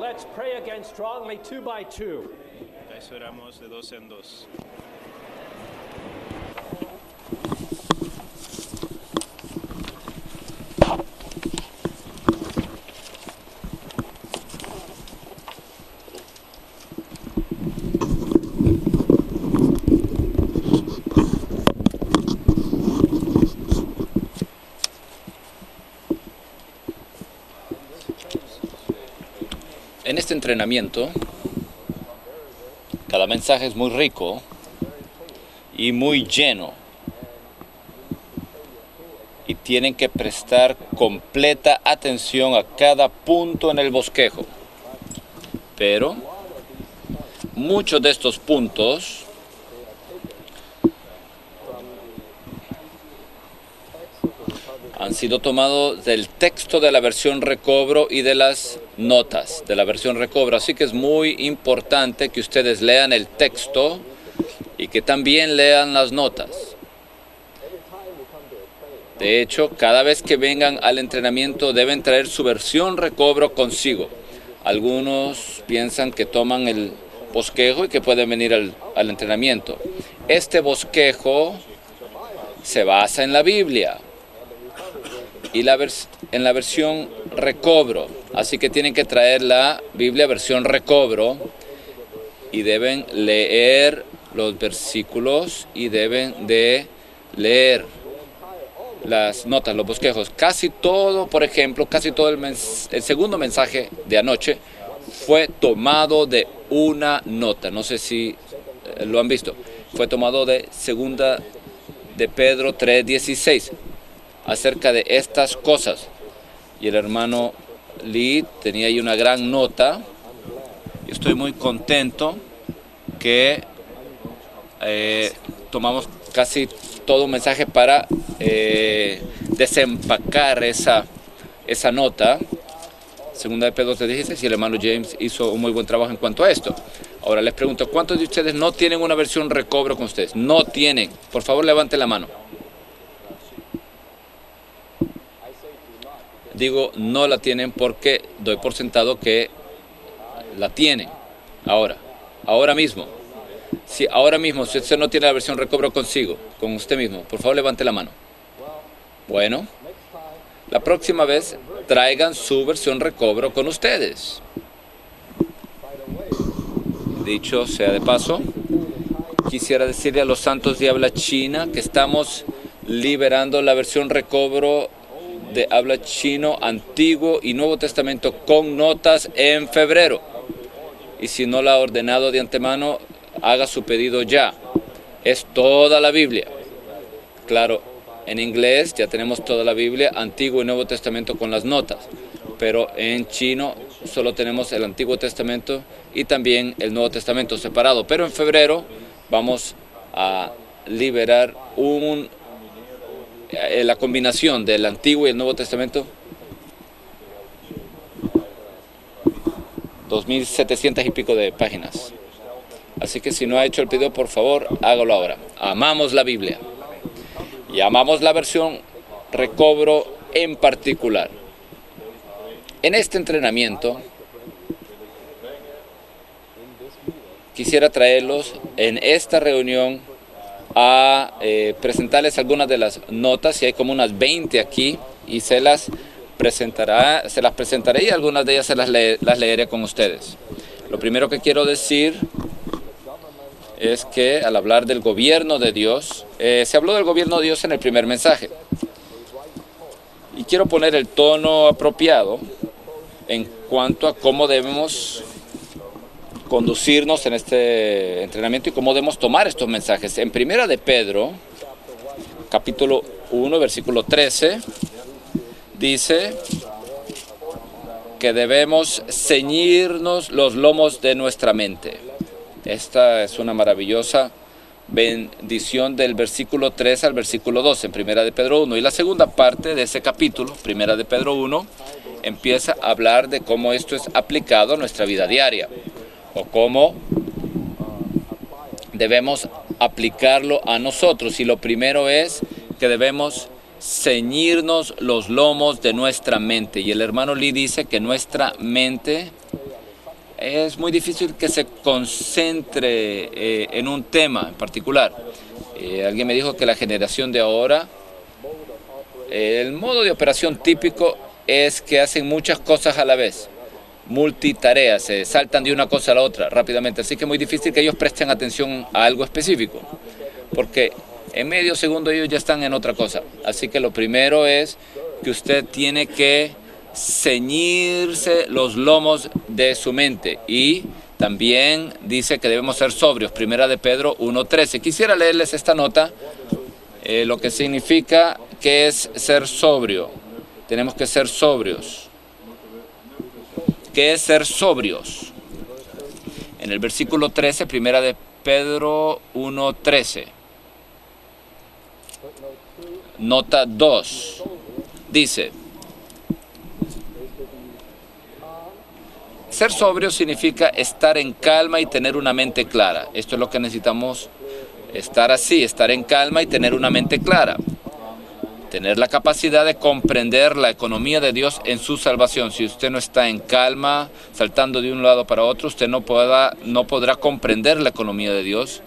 let's pray again strongly, 2 by 2. Eso oramos de dos en dos. En este entrenamiento, cada mensaje es muy rico y muy lleno. Y tienen que prestar completa atención a cada punto en el bosquejo. Pero muchos de estos puntos han sido tomados del texto de la versión Recobro y de las notas de la versión Recobro. Así que es muy importante que ustedes lean el texto y que también lean las notas. De hecho, cada vez que vengan al entrenamiento deben traer su versión Recobro consigo. Algunos piensan que toman el bosquejo y que pueden venir al entrenamiento. Este bosquejo se basa en la Biblia y en la versión Recobro. Así que tienen que traer la Biblia versión Recobro y deben leer los versículos y deben de leer las notas, los bosquejos. Casi todo, por ejemplo, casi todo el segundo mensaje de anoche fue tomado de una nota. No sé si lo han visto. Fue tomado de segunda de Pedro 3:16. Acerca de estas cosas. Y el hermano Lee tenía ahí una gran nota. Y estoy muy contento que tomamos casi todo un mensaje para desempacar esa nota. Segunda de Pedro 3:16, y el hermano James hizo un muy buen trabajo en cuanto a esto. Ahora les pregunto, ¿cuántos de ustedes no tienen una versión Recobro con ustedes? No tienen. Por favor, levanten la mano. Digo, no la tienen porque doy por sentado que la tienen. Ahora mismo. Si ahora mismo, si usted no tiene la versión Recobro consigo, con usted mismo, por favor levante la mano. Bueno, la próxima vez traigan su versión Recobro con ustedes. Dicho sea de paso, quisiera decirle a los santos de habla china que estamos liberando la versión Recobro de habla chino, Antiguo y Nuevo Testamento con notas en febrero. Y si no la ha ordenado de antemano, haga su pedido ya. Es toda la Biblia. Claro, en inglés ya tenemos toda la Biblia, Antiguo y Nuevo Testamento con las notas. Pero en chino solo tenemos el Antiguo Testamento y también el Nuevo Testamento separado. Pero en febrero vamos a liberar la combinación del Antiguo y el Nuevo Testamento, 2.700 y pico de páginas. Así que si no ha hecho el pedido, por favor, hágalo ahora. Amamos la Biblia y amamos la versión Recobro en particular. En este entrenamiento quisiera traerlos en esta reunión a presentarles algunas de las notas, y hay como unas 20 aquí, y se las presentaré y algunas de ellas las leeré con ustedes. Lo primero que quiero decir es que al hablar del gobierno de Dios, se habló del gobierno de Dios en el primer mensaje. Y quiero poner el tono apropiado en cuanto a cómo debemos conducirnos en este entrenamiento y cómo debemos tomar estos mensajes. En Primera de Pedro, capítulo 1, versículo 13, dice que debemos ceñirnos los lomos de nuestra mente. Esta es una maravillosa bendición del versículo 3 al versículo 12 en Primera de Pedro 1. Y la segunda parte de ese capítulo, Primera de Pedro 1, empieza a hablar de cómo esto es aplicado a nuestra vida diaria, o cómo debemos aplicarlo a nosotros. Y lo primero es que debemos ceñirnos los lomos de nuestra mente. Y el hermano Lee dice que nuestra mente es muy difícil que se concentre en un tema en particular. Alguien me dijo que la generación de ahora, el modo de operación típico es que hacen muchas cosas a la vez, multitareas, se saltan de una cosa a la otra rápidamente, así que es muy difícil que ellos presten atención a algo específico, porque en medio segundo ellos ya están en otra cosa. Así que lo primero es que usted tiene que ceñirse los lomos de su mente, y también dice que debemos ser sobrios. Primera de Pedro 1:13. Quisiera leerles esta nota, lo que significa que es ser sobrio. Tenemos que ser sobrios. ¿Qué es ser sobrios? En el versículo 13, Primera de Pedro 1:13. Nota 2. Dice: ser sobrio significa estar en calma y tener una mente clara. Esto es lo que necesitamos, estar así, estar en calma y tener una mente clara. Tener la capacidad de comprender la economía de Dios en su salvación. Si usted no está en calma, saltando de un lado para otro, usted no podrá comprender la economía de Dios.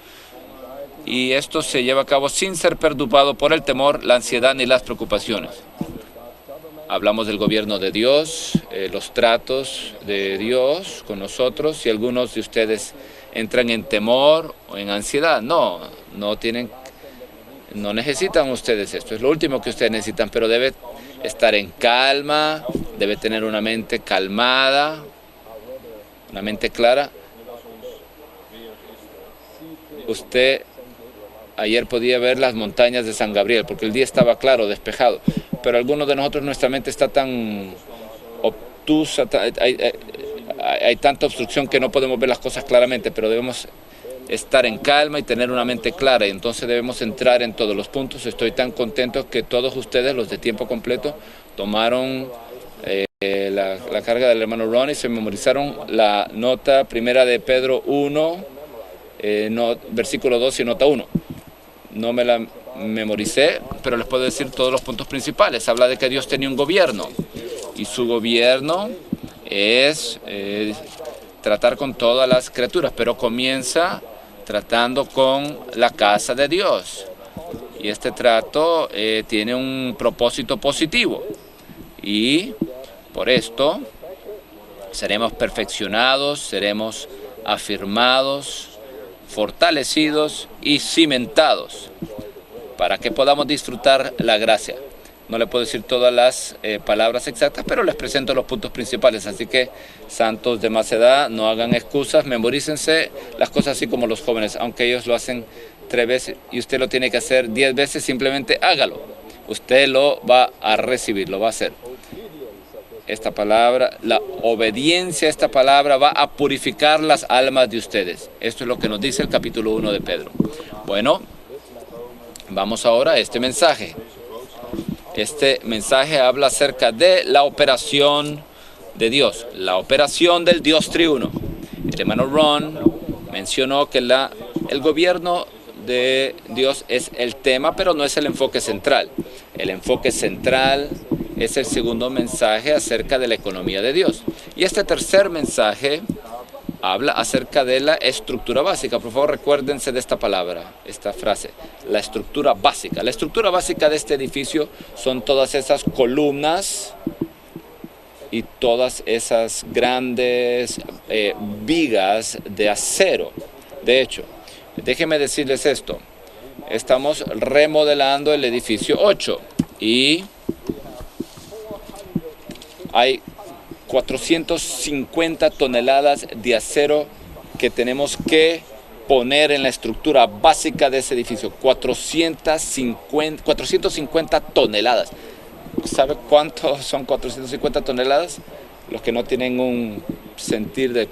Y esto se lleva a cabo sin ser perturbado por el temor, la ansiedad ni las preocupaciones. Hablamos del gobierno de Dios, los tratos de Dios con nosotros. Si algunos de ustedes entran en temor o en ansiedad, no necesitan ustedes esto. Es lo último que ustedes necesitan, pero debe estar en calma, debe tener una mente calmada, una mente clara. Usted ayer podía ver las montañas de San Gabriel, porque el día estaba claro, despejado, pero algunos de nosotros, nuestra mente está tan obtusa, hay tanta obstrucción que no podemos ver las cosas claramente, pero debemos estar en calma y tener una mente clara, y entonces debemos entrar en todos los puntos. Estoy tan contento que todos ustedes, los de tiempo completo, tomaron la carga del hermano Ron y se memorizaron la nota Primera de Pedro 1, versículo 2 y nota 1. No me la memoricé, pero les puedo decir todos los puntos principales. Habla de que Dios tenía un gobierno, y su gobierno es tratar con todas las criaturas, pero comienza tratando con la casa de Dios. Y este trato tiene un propósito positivo, y por esto seremos perfeccionados, seremos afirmados, fortalecidos y cimentados para que podamos disfrutar la gracia. No le puedo decir todas las palabras exactas, pero les presento los puntos principales. Así que, santos de más edad, no hagan excusas, memorícense las cosas así como los jóvenes. Aunque ellos lo hacen 3 veces y usted lo tiene que hacer 10 veces, simplemente hágalo. Usted lo va a recibir, lo va a hacer. Esta palabra, la obediencia a esta palabra va a purificar las almas de ustedes. Esto es lo que nos dice el capítulo 1 de Pedro. Bueno, vamos ahora a este mensaje. Este mensaje habla acerca de la operación de Dios, la operación del Dios triuno. El hermano Ron mencionó que el gobierno de Dios es el tema, pero no es el enfoque central. El enfoque central es el segundo mensaje acerca de la economía de Dios. Y este tercer mensaje habla acerca de la estructura básica. Por favor, recuérdense de esta palabra, esta frase, la estructura básica. La estructura básica de este edificio son todas esas columnas y todas esas grandes vigas de acero. De hecho, déjenme decirles esto. Estamos remodelando el edificio 8 y hay 450 toneladas de acero que tenemos que poner en la estructura básica de ese edificio. 450 toneladas. ¿Sabe cuánto son 450 toneladas? Los que no tienen un sentir de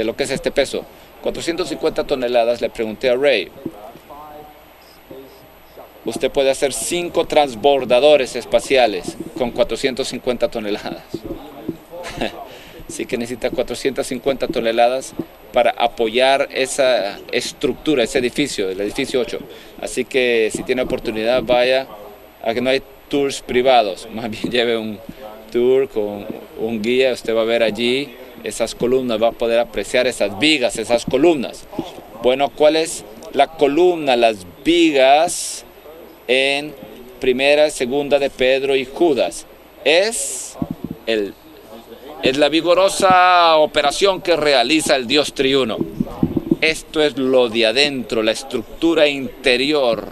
lo que es este peso. 450 toneladas, le pregunté a Ray. Usted puede hacer 5 transbordadores espaciales con 450 toneladas. Así que necesita 450 toneladas para apoyar esa estructura, ese edificio, el edificio 8. Así que si tiene oportunidad, vaya, a que no hay tours privados, más bien lleve un tour con un guía. Usted va a ver allí esas columnas, va a poder apreciar esas vigas, esas columnas. Bueno, ¿cuál es la columna, las vigas en Primera y Segunda de Pedro y Judas? Es la vigorosa operación que realiza el Dios triuno. Esto es lo de adentro, la estructura interior,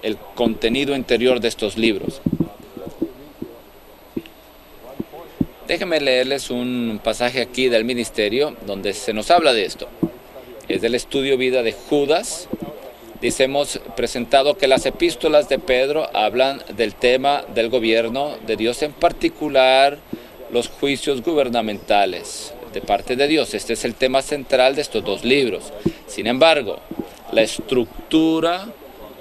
el contenido interior de estos libros. Déjenme leerles un pasaje aquí del ministerio donde se nos habla de esto. Es del estudio vida de Judas. Dice, hemos presentado que las epístolas de Pedro hablan del tema del gobierno de Dios, en particular los juicios gubernamentales de parte de Dios. Este es el tema central de estos dos libros. Sin embargo, la estructura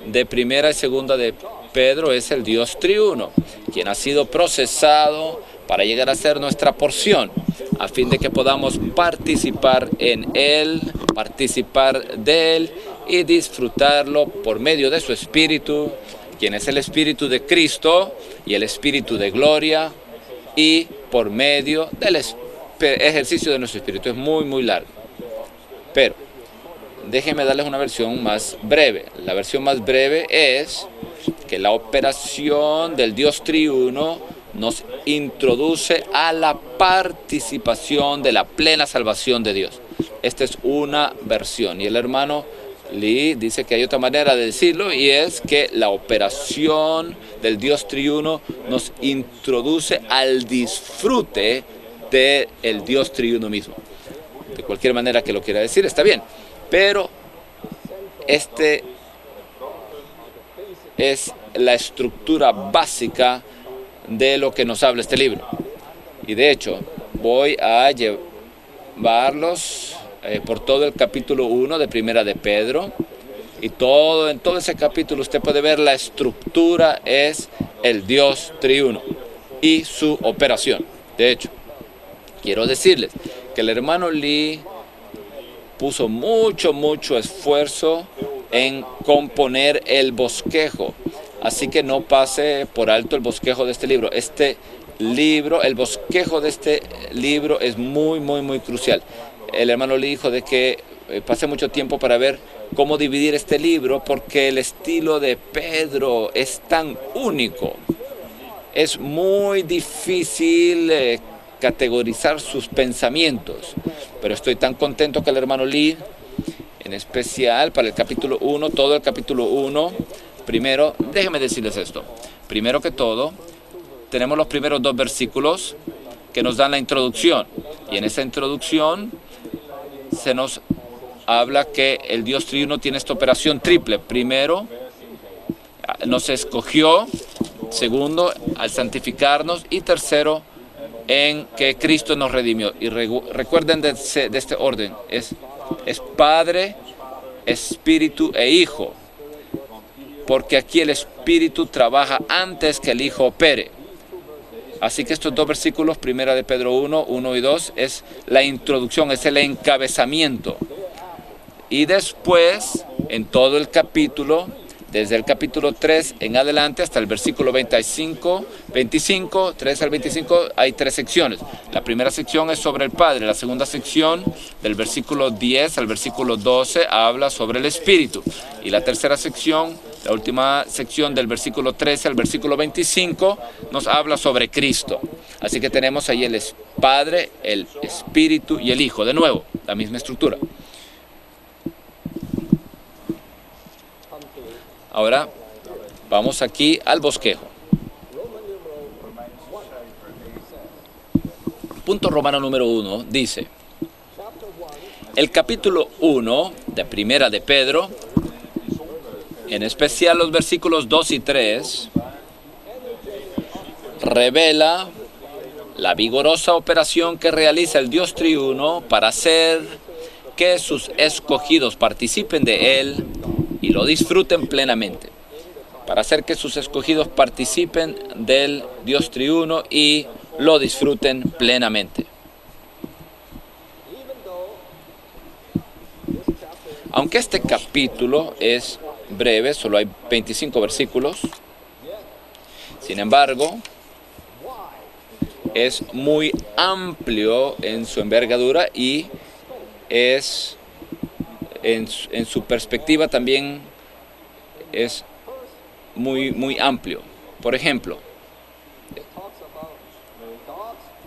de Primera y Segunda de Pedro es el Dios triuno, quien ha sido procesado para llegar a ser nuestra porción, a fin de que podamos participar en Él, participar de Él y disfrutarlo por medio de su Espíritu, quien es el Espíritu de Cristo y el Espíritu de gloria, y por medio del ejercicio de nuestro Espíritu. Es muy, muy largo. Pero déjenme darles una versión más breve. La versión más breve es que la operación del Dios triuno nos introduce a la participación de la plena salvación de Dios. Esta es una versión. Y el hermano Lee dice que hay otra manera de decirlo, y es que la operación del Dios triuno nos introduce al disfrute del Dios triuno mismo. De cualquier manera que lo quiera decir, está bien. Pero este es la estructura básica de lo que nos habla este libro. Y de hecho, voy a llevarlos por todo el capítulo 1 de Primera de Pedro. Y en todo ese capítulo usted puede ver la estructura es el Dios triuno y su operación. De hecho, quiero decirles que el hermano Lee puso mucho esfuerzo en componer el bosquejo. Así que no pase por alto el bosquejo de este libro. Este libro, el bosquejo de este libro es muy crucial. El hermano Lee dijo de que pasé mucho tiempo para ver cómo dividir este libro, porque el estilo de Pedro es tan único. Es muy difícil categorizar sus pensamientos, pero estoy tan contento que el hermano Lee, en especial para el capítulo 1, todo el capítulo 1, primero, déjenme decirles esto. Primero que todo, tenemos los primeros dos versículos que nos dan la introducción, y en esa introducción se nos habla que el Dios triuno tiene esta operación triple. Primero, nos escogió. Segundo, al santificarnos. Y tercero, en que Cristo nos redimió. Y recuerden de este orden. Es Padre, Espíritu e Hijo. Porque aquí el Espíritu trabaja antes que el Hijo opere. Así que estos dos versículos, Primera de Pedro 1 y 2, es la introducción, es el encabezamiento. Y después, en todo el capítulo, desde el capítulo 3 en adelante hasta el versículo 25, 3 al 25, hay tres secciones. La primera sección es sobre el Padre. La segunda sección, del versículo 10 al versículo 12, habla sobre el Espíritu. Y la tercera sección, la última sección del versículo 13 al versículo 25, nos habla sobre Cristo. Así que tenemos ahí el Padre, el Espíritu y el Hijo. De nuevo, la misma estructura. Ahora, vamos aquí al bosquejo. Punto romano número 1 dice: el capítulo 1 de Primera de Pedro, en especial los versículos 2 y 3, revela la vigorosa operación que realiza el Dios triuno para hacer que sus escogidos participen de Él y lo disfruten plenamente. Para hacer que sus escogidos participen del Dios triuno y lo disfruten plenamente. Aunque este capítulo es breve, solo hay 25 versículos, sin embargo, es muy amplio en su envergadura y es en su perspectiva también es muy amplio. Por ejemplo,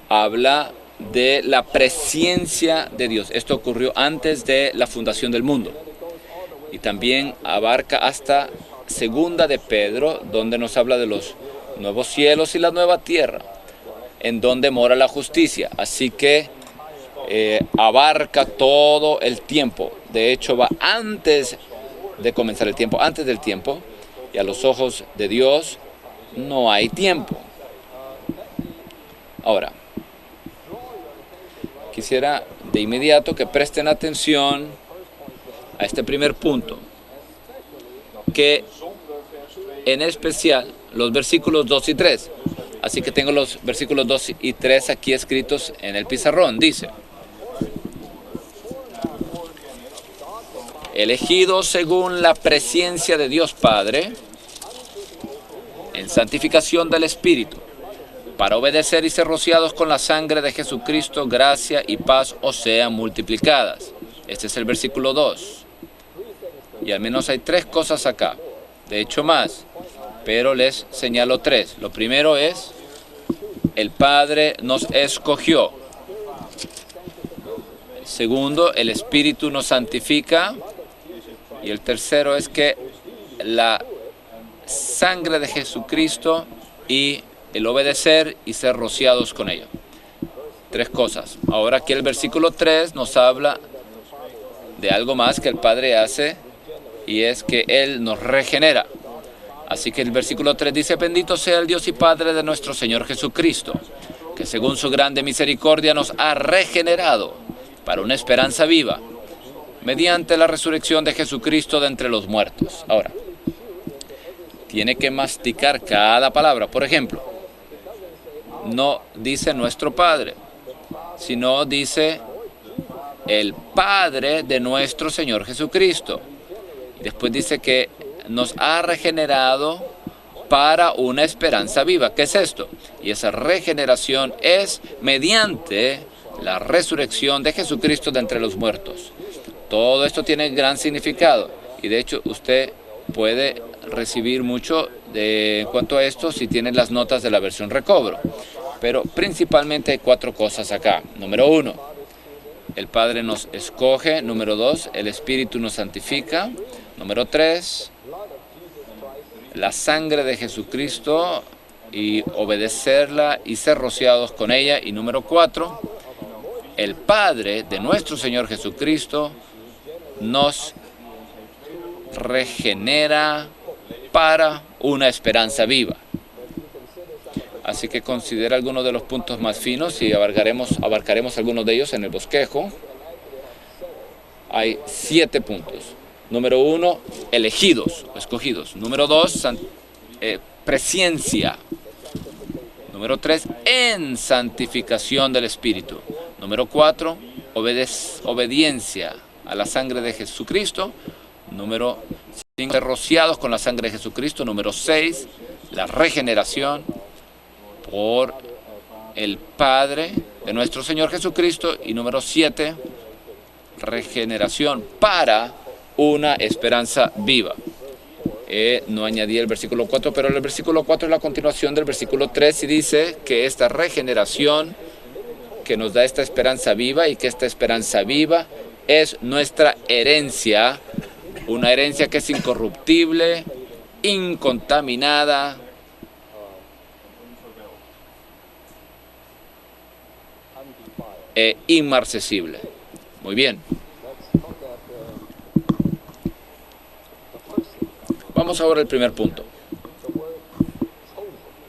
habla de la presencia de Dios. Esto ocurrió antes de la fundación del mundo. Y también abarca hasta Segunda de Pedro, donde nos habla de los nuevos cielos y la nueva tierra, en donde mora la justicia. Así que abarca todo el tiempo. De hecho, va antes de comenzar el tiempo, antes del tiempo, y a los ojos de Dios no hay tiempo. Ahora, quisiera de inmediato que presten atención a este primer punto, que en especial los versículos 2 y 3. Así que tengo los versículos 2 y 3 aquí escritos en el pizarrón. Dice: elegidos según la presencia de Dios Padre, en santificación del Espíritu, para obedecer y ser rociados con la sangre de Jesucristo, gracia y paz os sean multiplicadas. Este es el versículo 2. Y al menos hay 3 cosas acá. De hecho más, pero les señalo 3. Lo primero es, el Padre nos escogió. El segundo, el Espíritu nos santifica. Y el tercero es que la sangre de Jesucristo y el obedecer y ser rociados con ella. 3 cosas. Ahora aquí el versículo 3 nos habla de algo más que el Padre hace, y es que Él nos regenera. Así que el versículo 3 dice: bendito sea el Dios y Padre de nuestro Señor Jesucristo, que según su grande misericordia nos ha regenerado para una esperanza viva, mediante la resurrección de Jesucristo de entre los muertos. Ahora, tiene que masticar cada palabra. Por ejemplo, no dice nuestro Padre, sino dice el Padre de nuestro Señor Jesucristo. Después dice que nos ha regenerado para una esperanza viva. ¿Qué es esto? Y esa regeneración es mediante la resurrección de Jesucristo de entre los muertos. Todo esto tiene gran significado, y de hecho usted puede recibir mucho en cuanto a esto si tiene las notas de la versión Recobro. Pero principalmente hay 4 cosas acá. Número 1, el Padre nos escoge. Número 2, el Espíritu nos santifica. Número 3, la sangre de Jesucristo y obedecerla y ser rociados con ella. Y número 4, el Padre de nuestro Señor Jesucristo nos regenera para una esperanza viva. Así que considera algunos de los puntos más finos y abarcaremos algunos de ellos en el bosquejo. Hay 7 puntos. Número 1, elegidos o escogidos. Número 2, presencia. Número 3, en santificación del Espíritu. Número 4, obediencia a la sangre de Jesucristo. Número 5, rociados con la sangre de Jesucristo. Número 6, la regeneración por el Padre de nuestro Señor Jesucristo. Y número 7, regeneración para una esperanza viva. No añadí el versículo 4, pero el versículo 4 es la continuación del versículo 3 y dice que esta regeneración que nos da esta esperanza viva, y que esta esperanza viva es nuestra herencia, una herencia que es incorruptible, incontaminada, e inmarcesible. Muy bien. Vamos ahora al primer punto,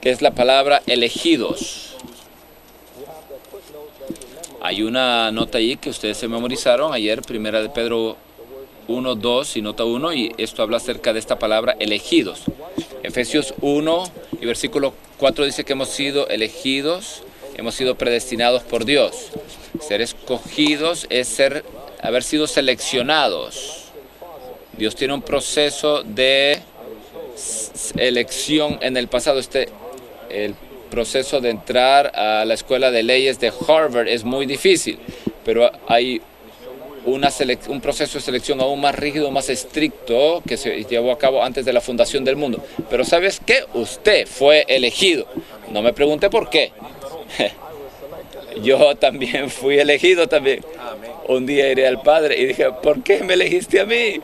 que es la palabra elegidos. Hay una nota ahí que ustedes se memorizaron ayer, Primera de Pedro 1, 2 y nota 1, y esto habla acerca de esta palabra elegidos. Efesios 1 y versículo 4 dice que hemos sido elegidos, hemos sido predestinados por Dios. Ser escogidos es haber sido seleccionados. Dios tiene un proceso de elección en el pasado. El proceso de entrar a la escuela de leyes de Harvard es muy difícil, pero hay un proceso de selección aún más rígido, más estricto, que se llevó a cabo antes de la fundación del mundo. Pero ¿sabes qué? Usted fue elegido. No me pregunte por qué. Yo también fui elegido también. Un día iré al Padre y dije, ¿por qué me elegiste a mí?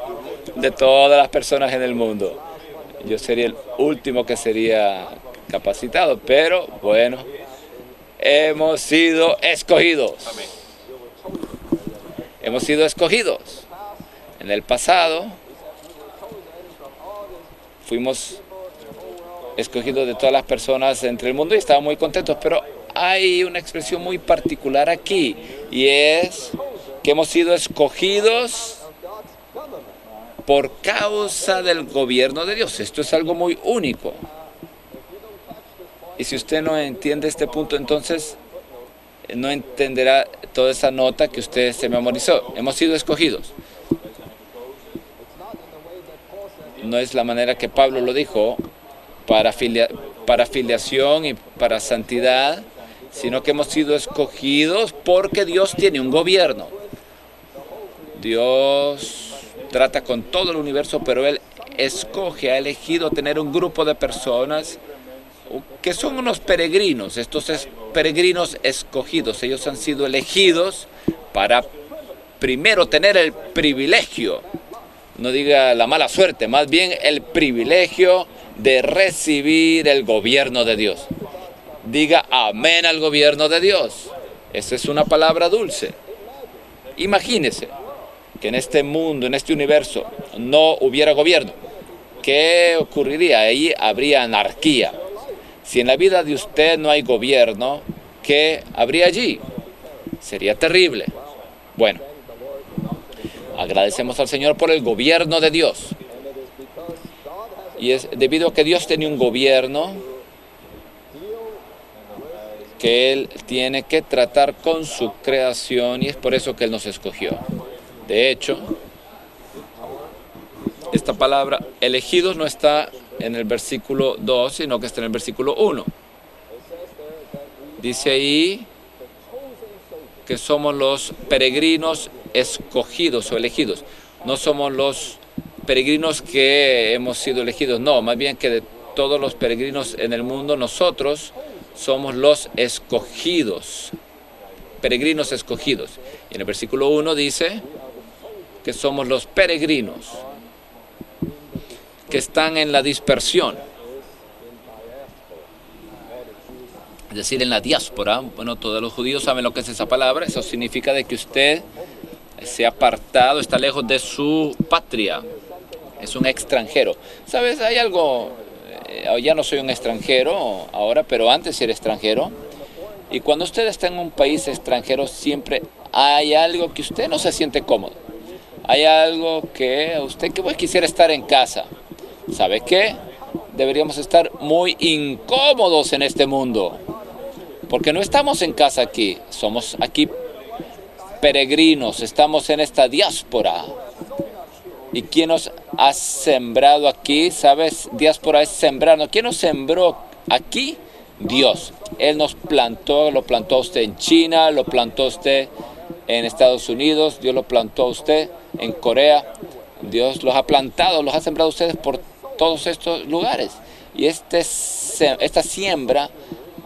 De todas las personas en el mundo, yo sería el último que sería capacitado, pero bueno, hemos sido escogidos. Hemos sido escogidos. En el pasado fuimos escogidos de todas las personas entre el mundo y estábamos muy contentos, pero hay una expresión muy particular aquí y es que hemos sido escogidos por causa del gobierno de Dios. Esto es algo muy único. Y si usted no entiende este punto, entonces no entenderá toda esa nota que usted se memorizó. Hemos sido escogidos. No es la manera que Pablo lo dijo, para filiación y para santidad, sino que hemos sido escogidos porque Dios tiene un gobierno. Dios trata con todo el universo, pero Él escoge, ha elegido tener un grupo de personas que son unos peregrinos, estos peregrinos escogidos. Ellos han sido elegidos para primero tener el privilegio, no diga la mala suerte, más bien el privilegio de recibir el gobierno de Dios. Diga amén al gobierno de Dios. Esa es una palabra dulce. Imagínese que en este mundo, en este universo, no hubiera gobierno. ¿Qué ocurriría? Ahí habría anarquía. Si en la vida de usted no hay gobierno, ¿qué habría allí? Sería terrible. Bueno, agradecemos al Señor por el gobierno de Dios. Y es debido a que Dios tiene un gobierno que Él tiene que tratar con su creación y es por eso que Él nos escogió. De hecho, esta palabra elegidos no está en el versículo 2, sino que está en el versículo 1. Dice ahí que somos los peregrinos escogidos o elegidos. No somos los peregrinos que hemos sido elegidos, no, más bien que de todos los peregrinos en el mundo, nosotros somos los escogidos, peregrinos escogidos. Y en el versículo 1 dice que somos los peregrinos que están en la dispersión, es decir, en la diáspora. Bueno, todos los judíos saben lo que es esa palabra. Eso significa de que usted se ha apartado, está lejos de su patria, es un extranjero. ¿Sabes? Hay algo, ya no soy un extranjero ahora, pero antes era extranjero. Y cuando usted está en un país extranjero, siempre hay algo que usted no se siente cómodo. Hay algo que usted que quisiera estar en casa. ¿Sabe qué? Deberíamos estar muy incómodos en este mundo, porque no estamos en casa aquí, somos aquí peregrinos, estamos en esta diáspora. ¿Y quién nos ha sembrado aquí? ¿Sabes? Diáspora es sembrarnos. ¿Quién nos sembró aquí? Dios. Él nos plantó, lo plantó a usted en China, lo plantó a usted en Estados Unidos, Dios lo plantó a usted en Corea. Dios los ha plantado, los ha sembrado a ustedes por todos estos lugares. Y esta siembra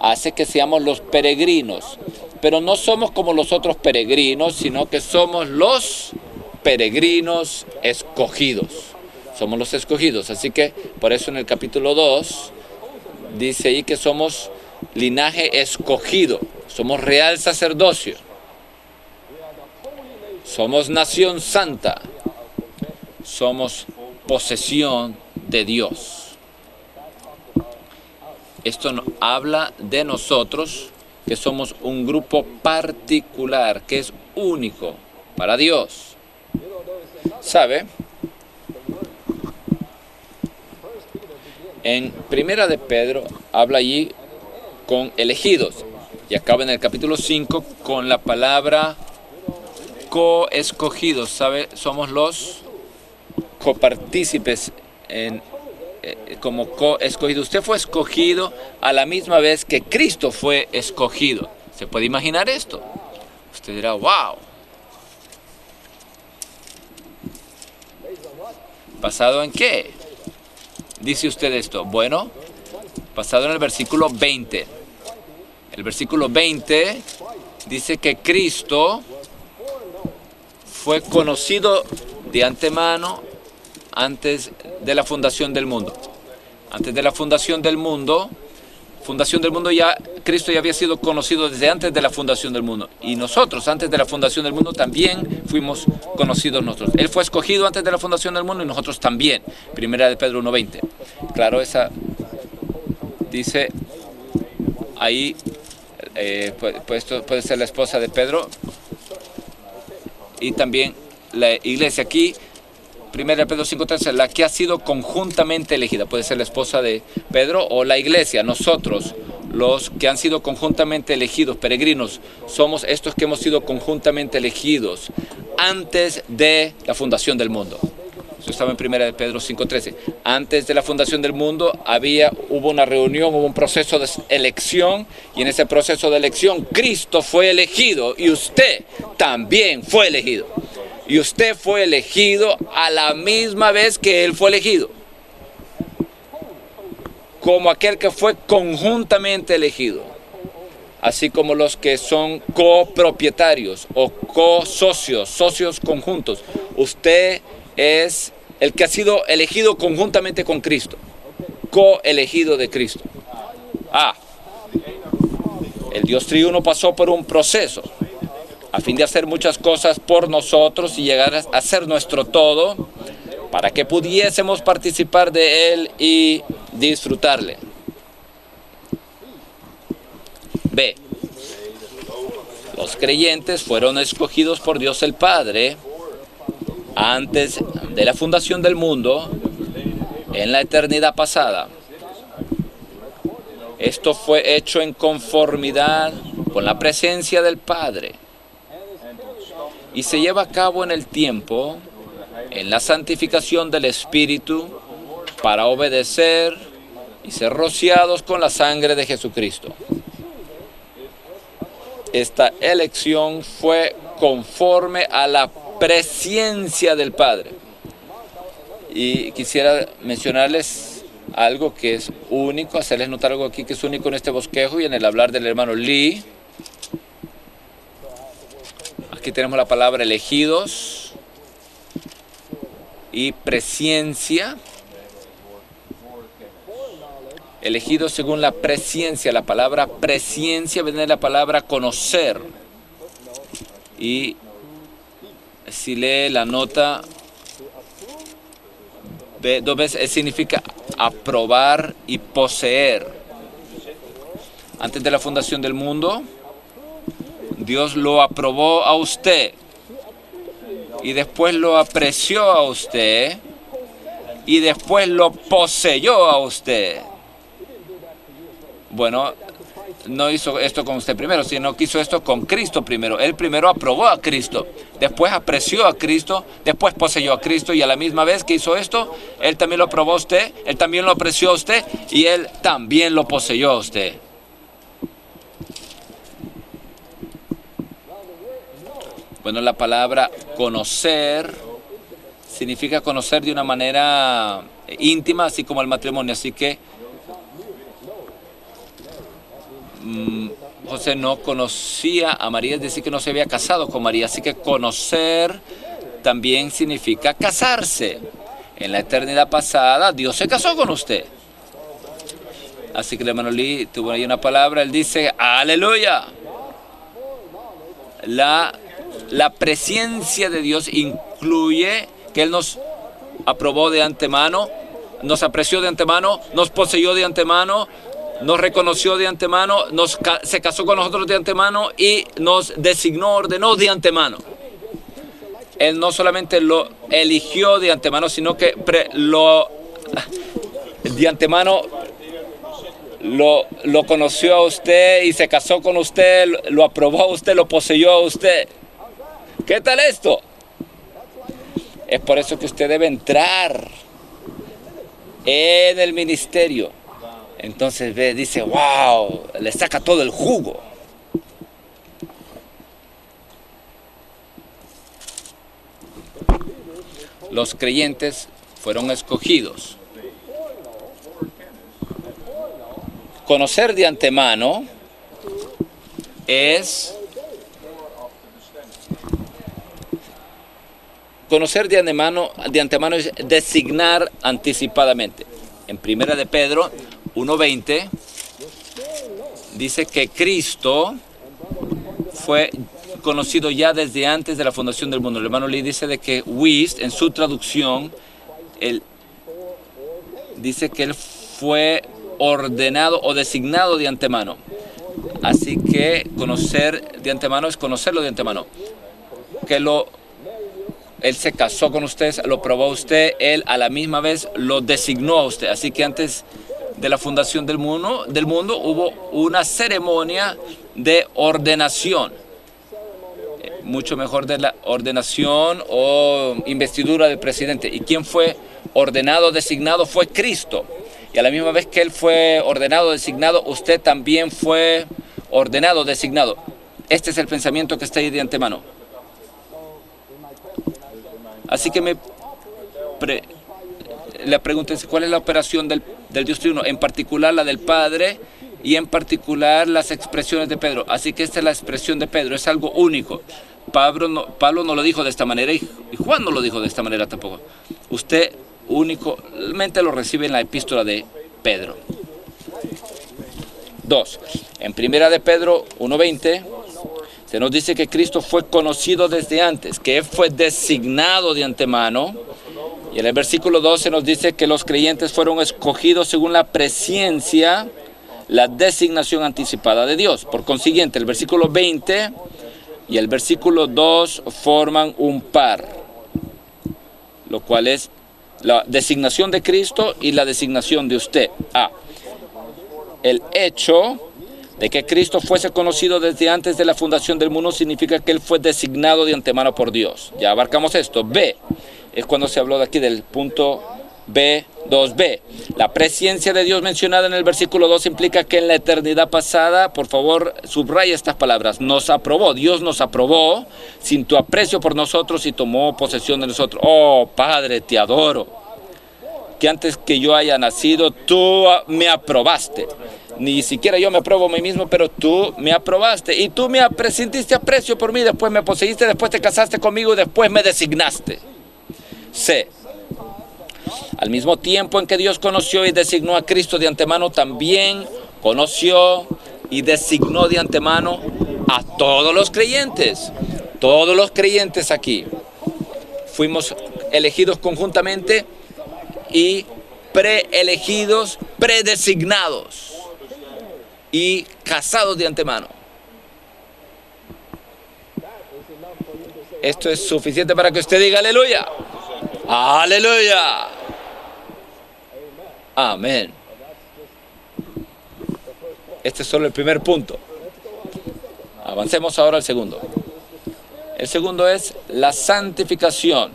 hace que seamos los peregrinos. Pero no somos como los otros peregrinos, sino que somos los peregrinos escogidos. Somos los escogidos. Así que por eso en el capítulo 2 dice ahí que somos linaje escogido. Somos real sacerdocio. Somos nación santa. Somos posesión de Dios. Esto habla de nosotros, que somos un grupo particular, que es único para Dios. ¿Sabe? En Primera de Pedro habla allí con elegidos y acaba en el capítulo 5 con la palabra coescogidos. ¿Sabe? Somos los copartícipes en como coescogido. Usted fue escogido a la misma vez que Cristo fue escogido. ¿Se puede imaginar esto? Usted dirá, wow. ¿Basado en qué? Dice usted esto. Bueno, basado en el versículo 20. El versículo 20 dice que Cristo fue conocido de antemano antes de la fundación del mundo. Antes de la fundación del mundo ya, Cristo ya había sido conocido desde antes de la fundación del mundo. Y nosotros, antes de la fundación del mundo, también fuimos conocidos nosotros. Él fue escogido antes de la fundación del mundo y nosotros también. Primera de Pedro 1:20. Claro, esa dice ahí, pues esto puede ser la esposa de Pedro. Y también la iglesia aquí, 1 Pedro 5:13, la que ha sido conjuntamente elegida. Puede ser la esposa de Pedro o la iglesia. Nosotros, los que han sido conjuntamente elegidos, peregrinos, somos estos que hemos sido conjuntamente elegidos antes de la fundación del mundo. Eso estaba en 1 Pedro 5:13. Antes de la fundación del mundo hubo una reunión, hubo un proceso de elección, y en ese proceso de elección Cristo fue elegido y usted también fue elegido. Y usted fue elegido a la misma vez que Él fue elegido, como aquel que fue conjuntamente elegido, así como los que son copropietarios o co-socios, socios conjuntos. Usted es el que ha sido elegido conjuntamente con Cristo, coelegido de Cristo. El Dios triuno pasó por un proceso a fin de hacer muchas cosas por nosotros y llegar a ser nuestro todo, para que pudiésemos participar de Él y disfrutarle. B. Los creyentes fueron escogidos por Dios el Padre antes de la fundación del mundo, en la eternidad pasada. Esto fue hecho en conformidad con la presencia del Padre y se lleva a cabo en el tiempo, en la santificación del Espíritu, para obedecer y ser rociados con la sangre de Jesucristo. Esta elección fue conforme a la presencia del Padre. Y quisiera mencionarles algo que es único, hacerles notar algo aquí que es único en este bosquejo y en el hablar del hermano Lee. Aquí tenemos la palabra elegidos y presciencia. Elegidos según la presciencia. La palabra presciencia viene de la palabra conocer. Y si lee la nota, ve dos veces, significa aprobar y poseer. Antes de la fundación del mundo, Dios lo aprobó a usted y después lo apreció a usted y después lo poseyó a usted. Bueno, no hizo esto con usted primero, sino que hizo esto con Cristo primero. Él primero aprobó a Cristo, después apreció a Cristo, después poseyó a Cristo, y a la misma vez que hizo esto, Él también lo aprobó a usted, Él también lo apreció a usted y Él también lo poseyó a usted. Bueno, la palabra conocer significa conocer de una manera íntima, así como el matrimonio. Así que José no conocía a María, es decir, que no se había casado con María. Así que conocer también significa casarse. En la eternidad pasada, Dios se casó con usted. Así que el hermano Lee tuvo ahí una palabra, él dice, ¡aleluya! La presencia de Dios incluye que Él nos aprobó de antemano, nos apreció de antemano, nos poseyó de antemano, nos reconoció de antemano, se casó con nosotros de antemano y nos designó, ordenó de antemano. Él no solamente lo eligió de antemano, sino que de antemano lo conoció a usted y se casó con usted, lo aprobó a usted, lo poseyó a usted. ¿Qué tal esto? Es por eso que usted debe entrar en el ministerio. Entonces ve, dice, wow, le saca todo el jugo. Los creyentes fueron escogidos. Conocer de antemano es es designar anticipadamente. En Primera de Pedro 1:20 dice que Cristo fue conocido ya desde antes de la fundación del mundo. El hermano Lee dice de que Wuest, en su traducción, él dice que él fue ordenado o designado de antemano. Así que conocer de antemano es conocerlo de antemano. Él se casó con usted, lo probó a usted, él a la misma vez lo designó a usted. Así que antes de la fundación del mundo hubo una ceremonia de ordenación. Mucho mejor de la ordenación o investidura del presidente. ¿Y quién fue ordenado, designado? Fue Cristo. Y a la misma vez que él fue ordenado, designado, usted también fue ordenado, designado. Este es el pensamiento que está ahí de antemano. Así que la pregunta es, ¿cuál es la operación del Dios Trino? En particular la del Padre y en particular las expresiones de Pedro. Así que esta es la expresión de Pedro, es algo único. Pablo no lo dijo de esta manera y Juan no lo dijo de esta manera tampoco. Usted únicamente lo recibe en la epístola de Pedro. 2. En Primera de Pedro 1:20 se nos dice que Cristo fue conocido desde antes, que Él fue designado de antemano. Y en el versículo 12 nos dice que los creyentes fueron escogidos según la presciencia, la designación anticipada de Dios. Por consiguiente, el versículo 20 y el versículo 2 forman un par, lo cual es la designación de Cristo y la designación de usted. El hecho de que Cristo fuese conocido desde antes de la fundación del mundo significa que Él fue designado de antemano por Dios. Ya abarcamos esto. B, es cuando se habló de aquí del punto B, 2b. La presciencia de Dios mencionada en el versículo 2 implica que en la eternidad pasada, por favor, subraya estas palabras, nos aprobó, Dios nos aprobó, sin tu aprecio por nosotros y tomó posesión de nosotros. Oh, Padre, te adoro, que antes que yo haya nacido, tú me aprobaste. Ni siquiera yo me apruebo a mí mismo, pero tú me aprobaste y tú me sentiste aprecio por mí, después me poseíste, después te casaste conmigo y después me designaste. C. Al mismo tiempo en que Dios conoció y designó a Cristo de antemano, también conoció y designó de antemano a todos los creyentes. Todos los creyentes aquí fuimos elegidos conjuntamente y preelegidos, predesignados y casados de antemano. Esto es suficiente para que usted diga aleluya. Aleluya. Amén. Este es solo el primer punto. Avancemos ahora al segundo. El segundo es la santificación.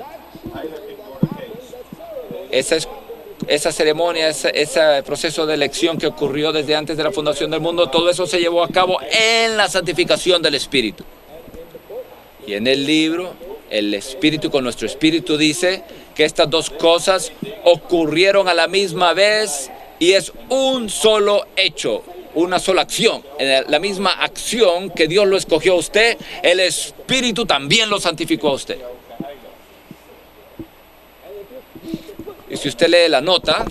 Esa ceremonia, ese proceso de elección que ocurrió desde antes de la fundación del mundo, todo eso se llevó a cabo en la santificación del Espíritu. Y en el libro, el Espíritu con nuestro Espíritu dice que estas dos cosas ocurrieron a la misma vez y es un solo hecho, una sola acción. En la misma acción que Dios lo escogió a usted, el Espíritu también lo santificó a usted. Y si usted lee la nota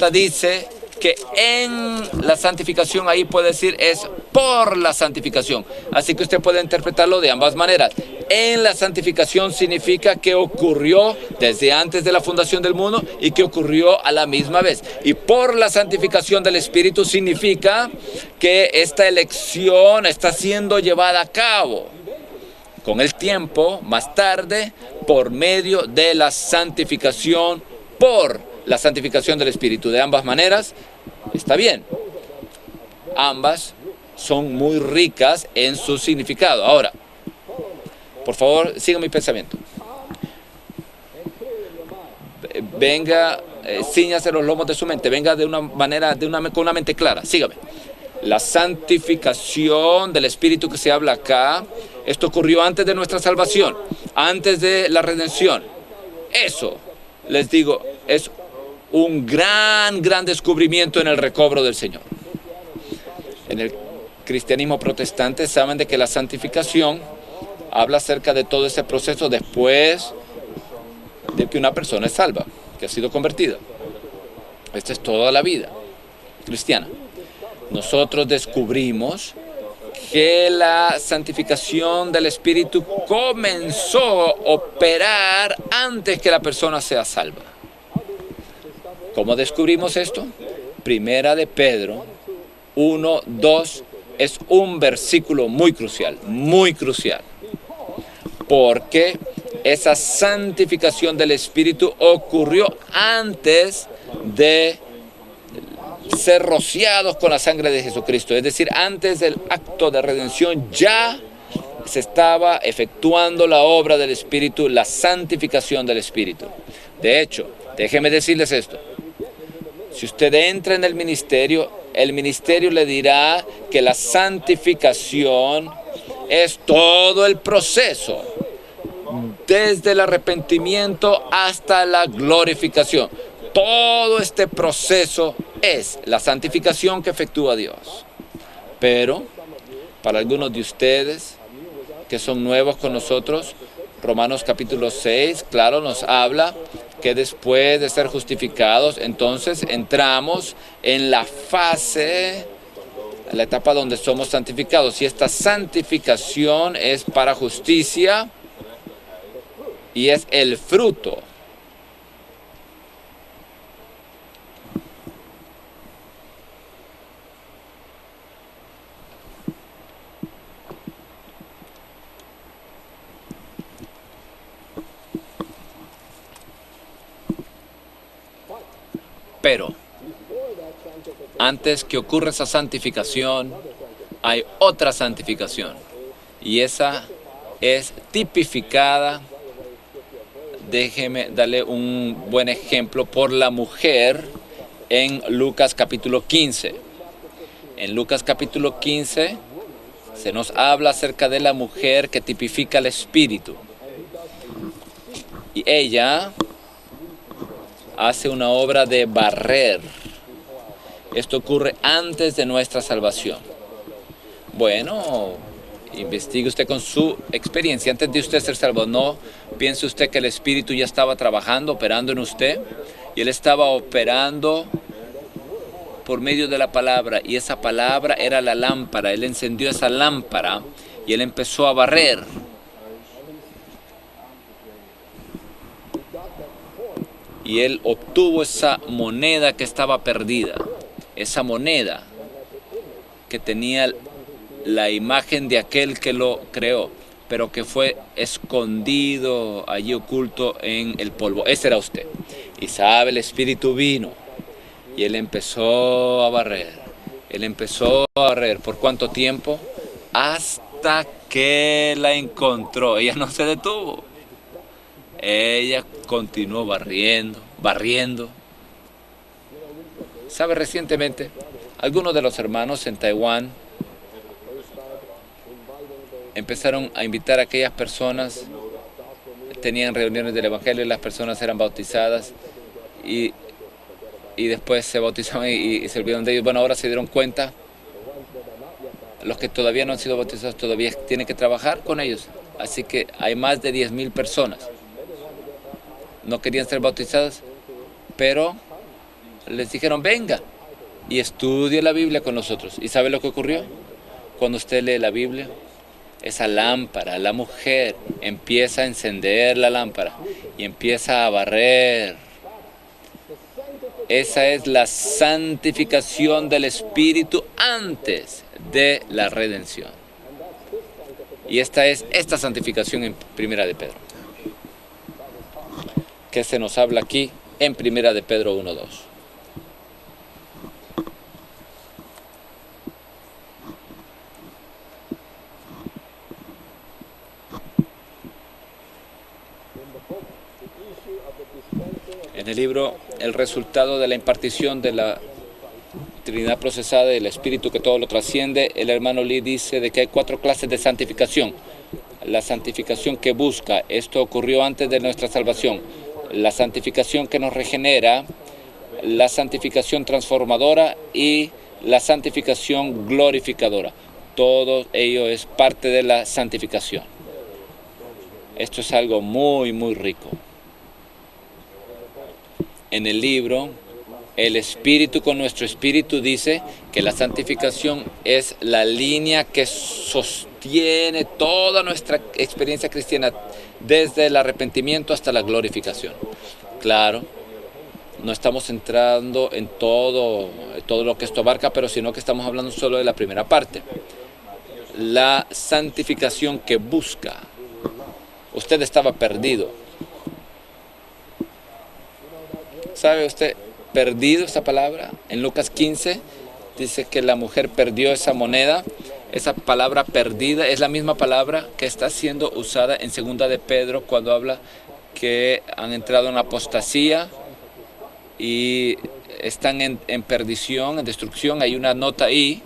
dice que en la santificación, ahí puede decir es por la santificación. Así que usted puede interpretarlo de ambas maneras. En la santificación significa que ocurrió desde antes de la fundación del mundo y que ocurrió a la misma vez. Y por la santificación del Espíritu significa que esta elección está siendo llevada a cabo con el tiempo, más tarde, por medio de la santificación, por la santificación del Espíritu. De ambas maneras, está bien. Ambas son muy ricas en su significado. Ahora, por favor, siga mi pensamiento. Venga ciñase los lomos de su mente, venga de una manera, con una mente clara, sígame. La santificación del Espíritu que se habla acá, esto ocurrió antes de nuestra salvación, antes de la redención. Eso, les digo, es un gran descubrimiento en el recobro del Señor. En el cristianismo protestante saben de que la santificación habla acerca de todo ese proceso después de que una persona es salva, que ha sido convertida. Esta es toda la vida cristiana. Nosotros descubrimos que la santificación del Espíritu comenzó a operar antes que la persona sea salva. ¿Cómo descubrimos esto? Primera de Pedro 1:2 es un versículo muy crucial, porque esa santificación del Espíritu ocurrió antes de ser rociados con la sangre de Jesucristo, es decir, antes del acto de redención ya se estaba efectuando la obra del Espíritu, la santificación del Espíritu. De hecho, déjenme decirles esto, si usted entra en el ministerio le dirá que la santificación es todo el proceso, desde el arrepentimiento hasta la glorificación. Todo este proceso es la santificación que efectúa Dios. Pero, para algunos de ustedes que son nuevos con nosotros, Romanos capítulo 6, claro, nos habla que después de ser justificados, entonces entramos en la fase, en la etapa donde somos santificados. Y esta santificación es para justicia y es el fruto. Pero antes que ocurra esa santificación, hay otra santificación. Y esa es tipificada, déjeme darle un buen ejemplo, por la mujer en Lucas capítulo 15. En Lucas capítulo 15 se nos habla acerca de la mujer que tipifica el Espíritu. Y ella hace una obra de barrer. Esto ocurre antes de nuestra salvación. Bueno, investigue usted con su experiencia. Antes de usted ser salvo, ¿no piense usted que el Espíritu ya estaba trabajando, operando en usted? Y Él estaba operando por medio de la palabra. Y esa palabra era la lámpara. Él encendió esa lámpara y Él empezó a barrer. Y Él obtuvo esa moneda que estaba perdida, esa moneda que tenía la imagen de aquel que lo creó, pero que fue escondido allí oculto en el polvo. Ese era usted. Y sabe, el Espíritu vino y Él empezó a barrer. Él empezó a barrer. ¿Por cuánto tiempo? Hasta que la encontró. Ella no se detuvo. Ella continuó barriendo. ¿Sabe? Recientemente, algunos de los hermanos en Taiwán empezaron a invitar a aquellas personas, tenían reuniones del Evangelio, las personas eran bautizadas y después se bautizaban y se olvidaron de ellos. Bueno, ahora se dieron cuenta, los que todavía no han sido bautizados todavía tienen que trabajar con ellos. Así que hay más de 10,000 personas. No querían ser bautizadas, pero les dijeron, venga y estudie la Biblia con nosotros. ¿Y sabe lo que ocurrió? Cuando usted lee la Biblia, esa lámpara, la mujer, empieza a encender la lámpara y empieza a barrer. Esa es la santificación del Espíritu antes de la redención. Y esta es esta santificación en Primera de Pedro, que se nos habla aquí en Primera de Pedro 1:2. En el libro El resultado de la impartición de la Trinidad procesada del Espíritu que todo lo trasciende, el hermano Lee dice de que hay 4 clases de santificación. La santificación que busca, esto ocurrió antes de nuestra salvación. La santificación que nos regenera, la santificación transformadora y la santificación glorificadora. Todo ello es parte de la santificación. Esto es algo muy, muy rico. En el libro, el Espíritu con nuestro Espíritu dice que la santificación es la línea que sostiene toda nuestra experiencia cristiana desde el arrepentimiento hasta la glorificación. Claro, no estamos entrando en todo lo que esto abarca, pero sino que estamos hablando solo de la primera parte. La santificación que busca. Usted estaba perdido. ¿Sabe usted? Perdido, esa palabra. En Lucas 15 dice que la mujer perdió esa moneda. Esa palabra perdida es la misma palabra que está siendo usada en 2 de Pedro cuando habla que han entrado en apostasía y están en perdición, en destrucción. Hay una nota ahí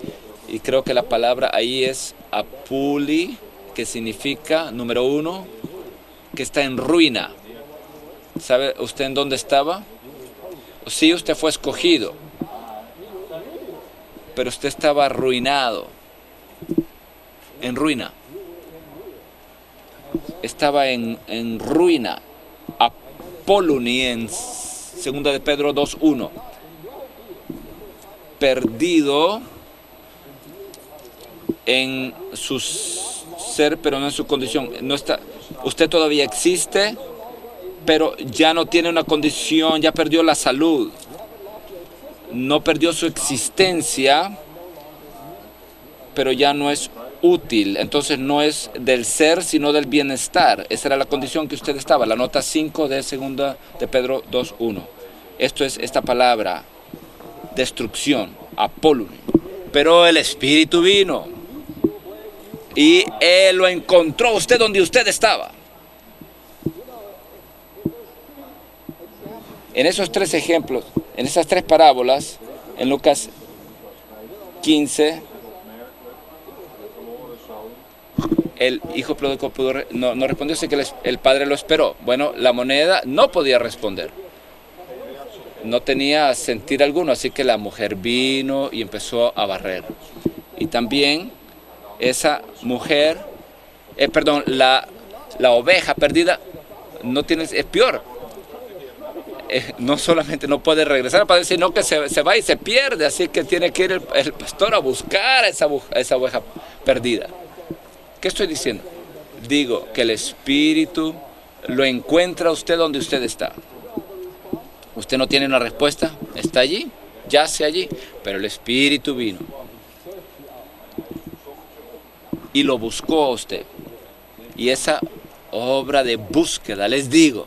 y creo que la palabra ahí es apuli, que significa, número 1, que está en ruina. ¿Sabe usted en dónde estaba? Sí, usted fue escogido, pero usted estaba arruinado, en ruina. Estaba en ruina. Apoluni en 2 de Pedro 2:1. Perdido en su ser, pero no en su condición. No está, usted todavía existe, pero ya no tiene una condición, ya perdió la salud. No perdió su existencia, pero ya no es útil. Entonces no es del ser, sino del bienestar. Esa era la condición que usted estaba. La nota 5 de 2 de Pedro 2:1. Esto es esta palabra, destrucción, apollo. Pero el Espíritu vino y Él lo encontró usted donde usted estaba. En esos 3 ejemplos, en esas 3 parábolas, en Lucas 15, el hijo pródigo no respondió, así que el padre lo esperó. Bueno, la moneda no podía responder. No tenía sentir alguno, así que la mujer vino y empezó a barrer. Y también esa mujer, la oveja perdida, es peor. No solamente no puede regresar al padre, sino que se va y se pierde, así que tiene que ir el pastor a buscar a esa oveja perdida. ¿Qué estoy diciendo? Digo que el Espíritu lo encuentra usted donde usted está. Usted no tiene una respuesta, está allí, yace allí, pero el Espíritu vino y lo buscó a usted. Y esa obra de búsqueda, les digo,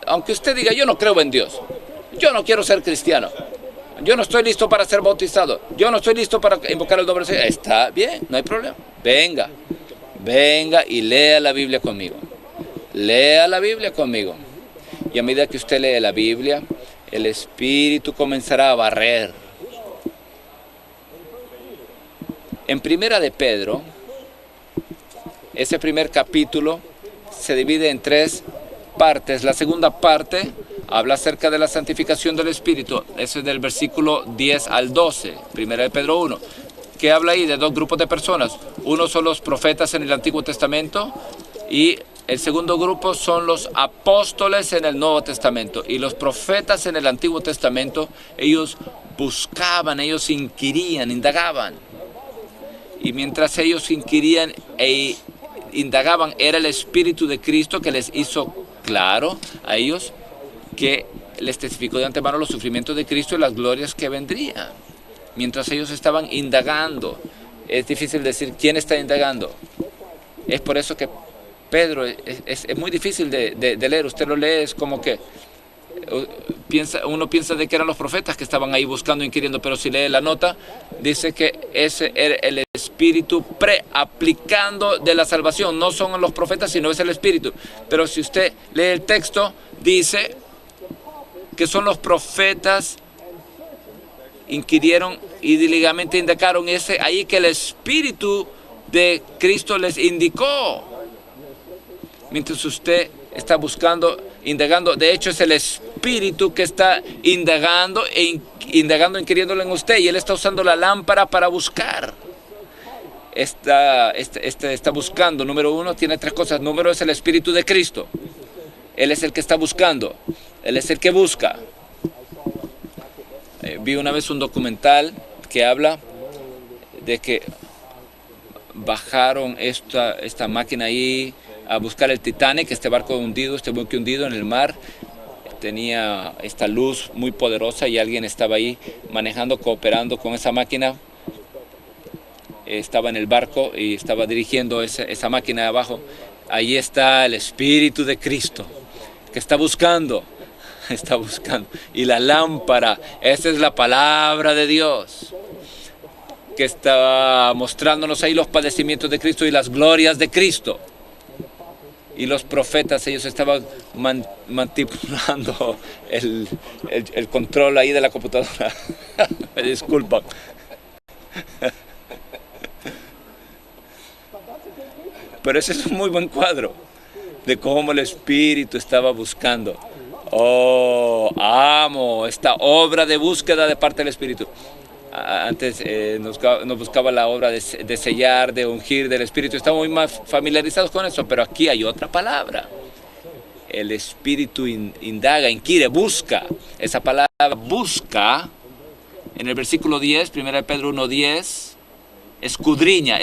aunque usted diga, yo no creo en Dios, yo no quiero ser cristiano, yo no estoy listo para ser bautizado, yo no estoy listo para invocar el nombre del Señor, está bien, no hay problema. Venga y lea la Biblia conmigo. Lea la Biblia conmigo. Y a medida que usted lee la Biblia, el Espíritu comenzará a barrer. En 1 de Pedro, ese primer capítulo se divide en 3 partes. La segunda parte habla acerca de la santificación del Espíritu. Eso es del versículo 10 al 12, 1 de Pedro 1, que habla ahí de 2 grupos de personas. Uno son los profetas en el Antiguo Testamento y el segundo grupo son los apóstoles en el Nuevo Testamento. Y los profetas en el Antiguo Testamento, ellos buscaban, ellos inquirían, indagaban. Y mientras ellos inquirían e indagaban, era el Espíritu de Cristo que les hizo claro a ellos que les testificó de antemano los sufrimientos de Cristo y las glorias que vendrían. Mientras ellos estaban indagando, es difícil decir quién está indagando. Es por eso que Pedro es muy difícil de leer. Usted lo lee, es como que uno piensa de que eran los profetas que estaban ahí buscando, inquiriendo, pero si lee la nota, dice que ese era el Espíritu Espíritu preaplicando de la salvación. No son los profetas, sino es el Espíritu. Pero si usted lee el texto, dice que son los profetas inquirieron y diligente indagaron. Es ahí que el Espíritu de Cristo les indicó. Mientras usted está buscando, indagando, de hecho es el Espíritu que está indagando, inquiriéndolo en usted, y Él está usando la lámpara para buscar. Está buscando. Número uno, tiene tres cosas. Número es el Espíritu de Cristo. Él es el que está buscando. Él es el que busca. Vi una vez un documental que habla de que bajaron esta máquina ahí a buscar el Titanic, este buque hundido en el mar. Tenía esta luz muy poderosa y alguien estaba ahí manejando, cooperando con esa máquina. Estaba en el barco y estaba dirigiendo esa máquina de abajo. Ahí está el Espíritu de Cristo que está buscando. Y la lámpara, esa es la palabra de Dios, que está mostrándonos ahí los padecimientos de Cristo y las glorias de Cristo. Y los profetas, ellos estaban manipulando el control ahí de la computadora. Me disculpan. Pero ese es un muy buen cuadro de cómo el Espíritu estaba buscando. Oh, amo esta obra de búsqueda de parte del Espíritu. Antes nos buscaba la obra de sellar, de ungir del Espíritu. Estamos muy más familiarizados con eso, pero aquí hay otra palabra. El Espíritu indaga, inquiere, busca. Esa palabra busca, en el versículo 10, 1 Pedro 1:10, escudriña.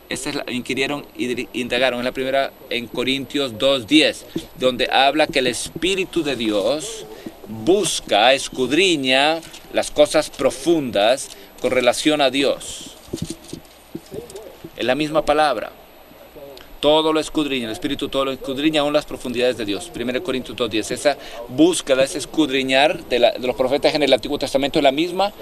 Esta es inquirieron y indagaron. Es la primera en Corintios 2:10, donde habla que el Espíritu de Dios busca, escudriña las cosas profundas con relación a Dios. Es la misma palabra. Todo lo escudriña, el Espíritu todo lo escudriña, aún las profundidades de Dios. 1 Corintios 2:10. Esa búsqueda, ese escudriñar de los profetas en el Antiguo Testamento es la misma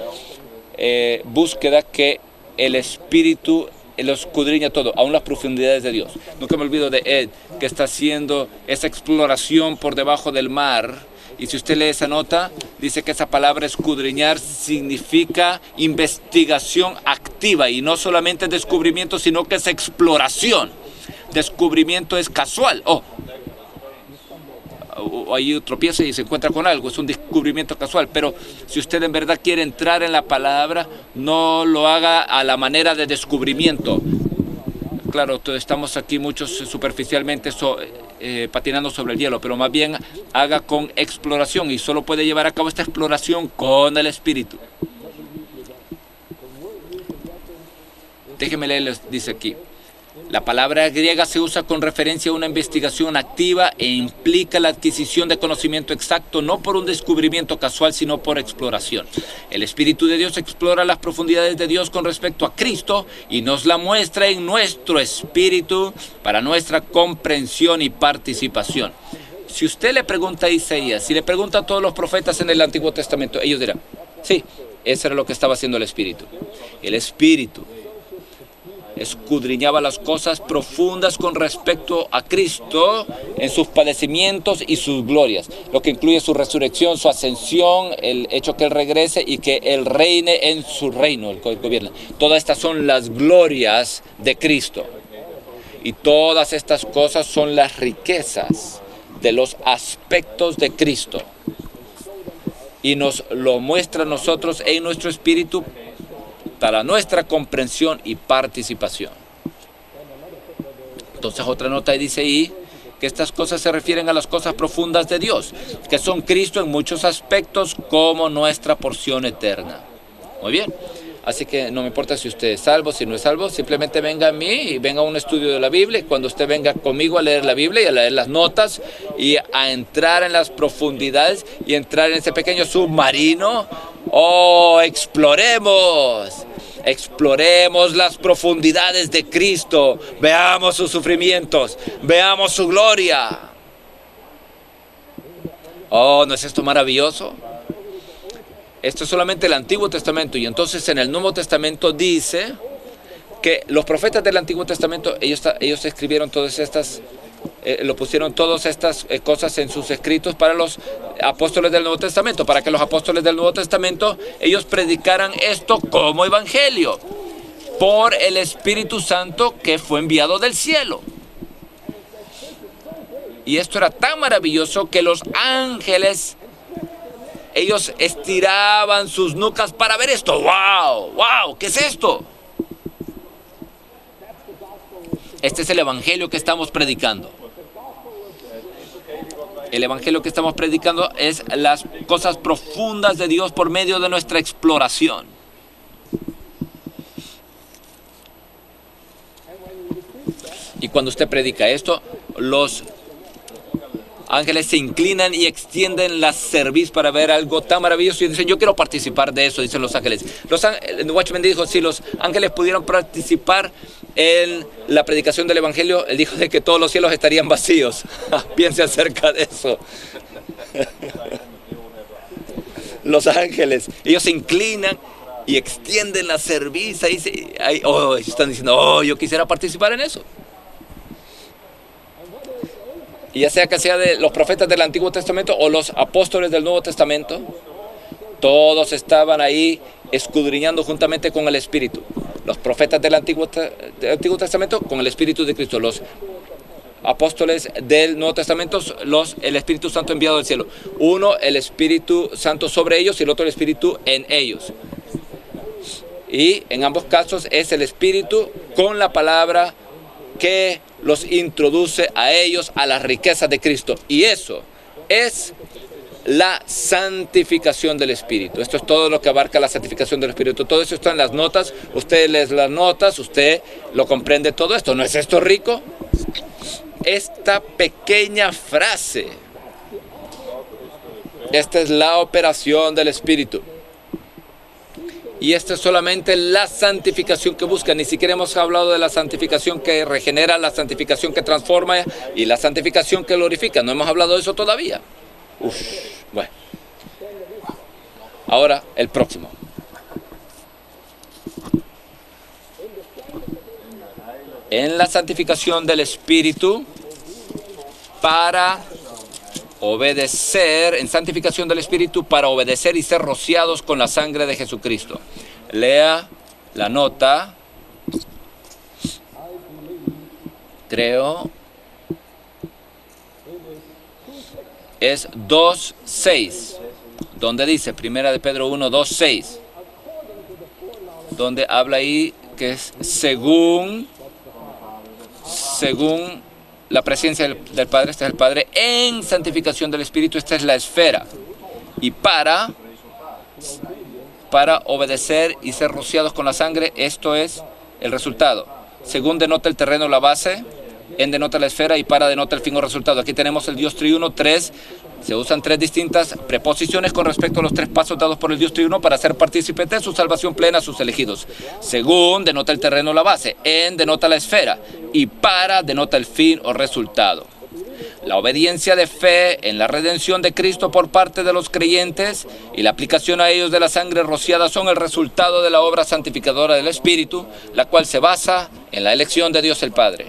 búsqueda que el Espíritu lo escudriña todo, aún las profundidades de Dios. Nunca me olvido de Ed, que está haciendo esa exploración por debajo del mar. Y si usted lee esa nota, dice que esa palabra escudriñar significa investigación activa y no solamente descubrimiento, sino que es exploración. Descubrimiento es casual. Ahí tropieza y se encuentra con algo, es un descubrimiento casual. Pero si usted en verdad quiere entrar en la palabra, no lo haga a la manera de descubrimiento. Claro, estamos aquí muchos superficialmente patinando sobre el hielo, pero más bien haga con exploración, y solo puede llevar a cabo esta exploración con el Espíritu. Déjeme leerles, dice aquí. La palabra griega se usa con referencia a una investigación activa e implica la adquisición de conocimiento exacto, no por un descubrimiento casual, sino por exploración. El Espíritu de Dios explora las profundidades de Dios con respecto a Cristo y nos la muestra en nuestro espíritu para nuestra comprensión y participación. Si usted le pregunta a Isaías, si le pregunta a todos los profetas en el Antiguo Testamento, ellos dirán, sí, eso era lo que estaba haciendo el Espíritu. El Espíritu escudriñaba las cosas profundas con respecto a Cristo en sus padecimientos y sus glorias, lo que incluye su resurrección, su ascensión, el hecho que Él regrese y que Él reine en su reino, el gobierno. Todas estas son las glorias de Cristo, y todas estas cosas son las riquezas de los aspectos de Cristo, y nos lo muestra a nosotros en nuestro espíritu para nuestra comprensión y participación. Entonces otra nota dice ahí que estas cosas se refieren a las cosas profundas de Dios, que son Cristo en muchos aspectos como nuestra porción eterna. Muy bien, así que no me importa si usted es salvo, si no es salvo, simplemente venga a mí y venga a un estudio de la Biblia. Y cuando usted venga conmigo a leer la Biblia y a leer las notas y a entrar en las profundidades y entrar en ese pequeño submarino, exploremos las profundidades de Cristo, veamos sus sufrimientos, veamos su gloria. ¿No es esto maravilloso? Esto es solamente el Antiguo Testamento. Y entonces en el Nuevo Testamento dice que los profetas del Antiguo Testamento, ellos escribieron todas estas, lo pusieron todas estas cosas en sus escritos para los apóstoles del Nuevo Testamento, para que los apóstoles del Nuevo Testamento, ellos predicaran esto como evangelio, por el Espíritu Santo que fue enviado del cielo. Y esto era tan maravilloso que los ángeles, ellos estiraban sus nucas para ver esto. ¡Wow! ¡Wow! ¿Qué es esto? Este es el evangelio que estamos predicando. El evangelio que estamos predicando es las cosas profundas de Dios por medio de nuestra exploración. Y cuando usted predica esto, los ángeles se inclinan y extienden la cerviz para ver algo tan maravilloso y dicen, yo quiero participar de eso, dicen los ángeles. El Watchman dijo, si los ángeles pudieran participar en la predicación del evangelio, él dijo de que todos los cielos estarían vacíos. Piense acerca de eso. Los ángeles, ellos se inclinan y extienden la cerviz y están diciendo, yo quisiera participar en eso. Y ya sea que sea de los profetas del Antiguo Testamento o los apóstoles del Nuevo Testamento, todos estaban ahí escudriñando juntamente con el Espíritu. Los profetas del Antiguo Testamento con el Espíritu de Cristo. Los apóstoles del Nuevo Testamento, el Espíritu Santo enviado del cielo. Uno, el Espíritu Santo sobre ellos y el otro, el Espíritu en ellos. Y en ambos casos es el Espíritu con la palabra que los introduce a ellos a las riquezas de Cristo. Y eso es la santificación del Espíritu. Esto es todo lo que abarca la santificación del Espíritu. Todo eso está en las notas. Usted lee las notas, usted lo comprende todo esto. ¿No es esto rico? Esta pequeña frase. Esta es la operación del Espíritu. Y esta es solamente la santificación que busca. Ni siquiera hemos hablado de la santificación que regenera, la santificación que transforma y la santificación que glorifica. No hemos hablado de eso todavía. Bueno. Ahora, el próximo. En la santificación del Espíritu para obedecer, en santificación del Espíritu para obedecer y ser rociados con la sangre de Jesucristo. Lea la nota, creo, es 2:6, donde dice, Primera de Pedro 1, 2:6, donde habla ahí que es según la presencia del Padre, este es el Padre, en santificación del Espíritu, esta es la esfera. Y para obedecer y ser rociados con la sangre, esto es el resultado. Según denota el terreno, la base, en denota la esfera y para denota el fin o resultado. Aquí tenemos el Dios triuno, se usan tres distintas preposiciones con respecto a los tres pasos dados por el Dios triuno para ser partícipes de su salvación plena a sus elegidos. Según denota el terreno, la base, en denota la esfera y para denota el fin o resultado. La obediencia de fe en la redención de Cristo por parte de los creyentes y la aplicación a ellos de la sangre rociada son el resultado de la obra santificadora del Espíritu, la cual se basa en la elección de Dios el Padre.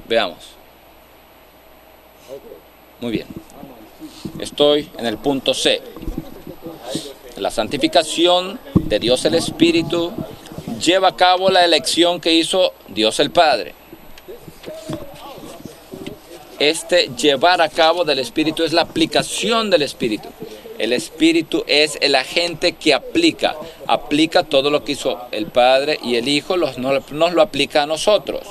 Veamos. Muy bien. Estoy en el punto C. La santificación de Dios el Espíritu lleva a cabo la elección que hizo Dios el Padre. Este llevar a cabo del Espíritu es la aplicación del Espíritu. El Espíritu es el agente que aplica todo lo que hizo el Padre y el Hijo, nos lo aplica a nosotros.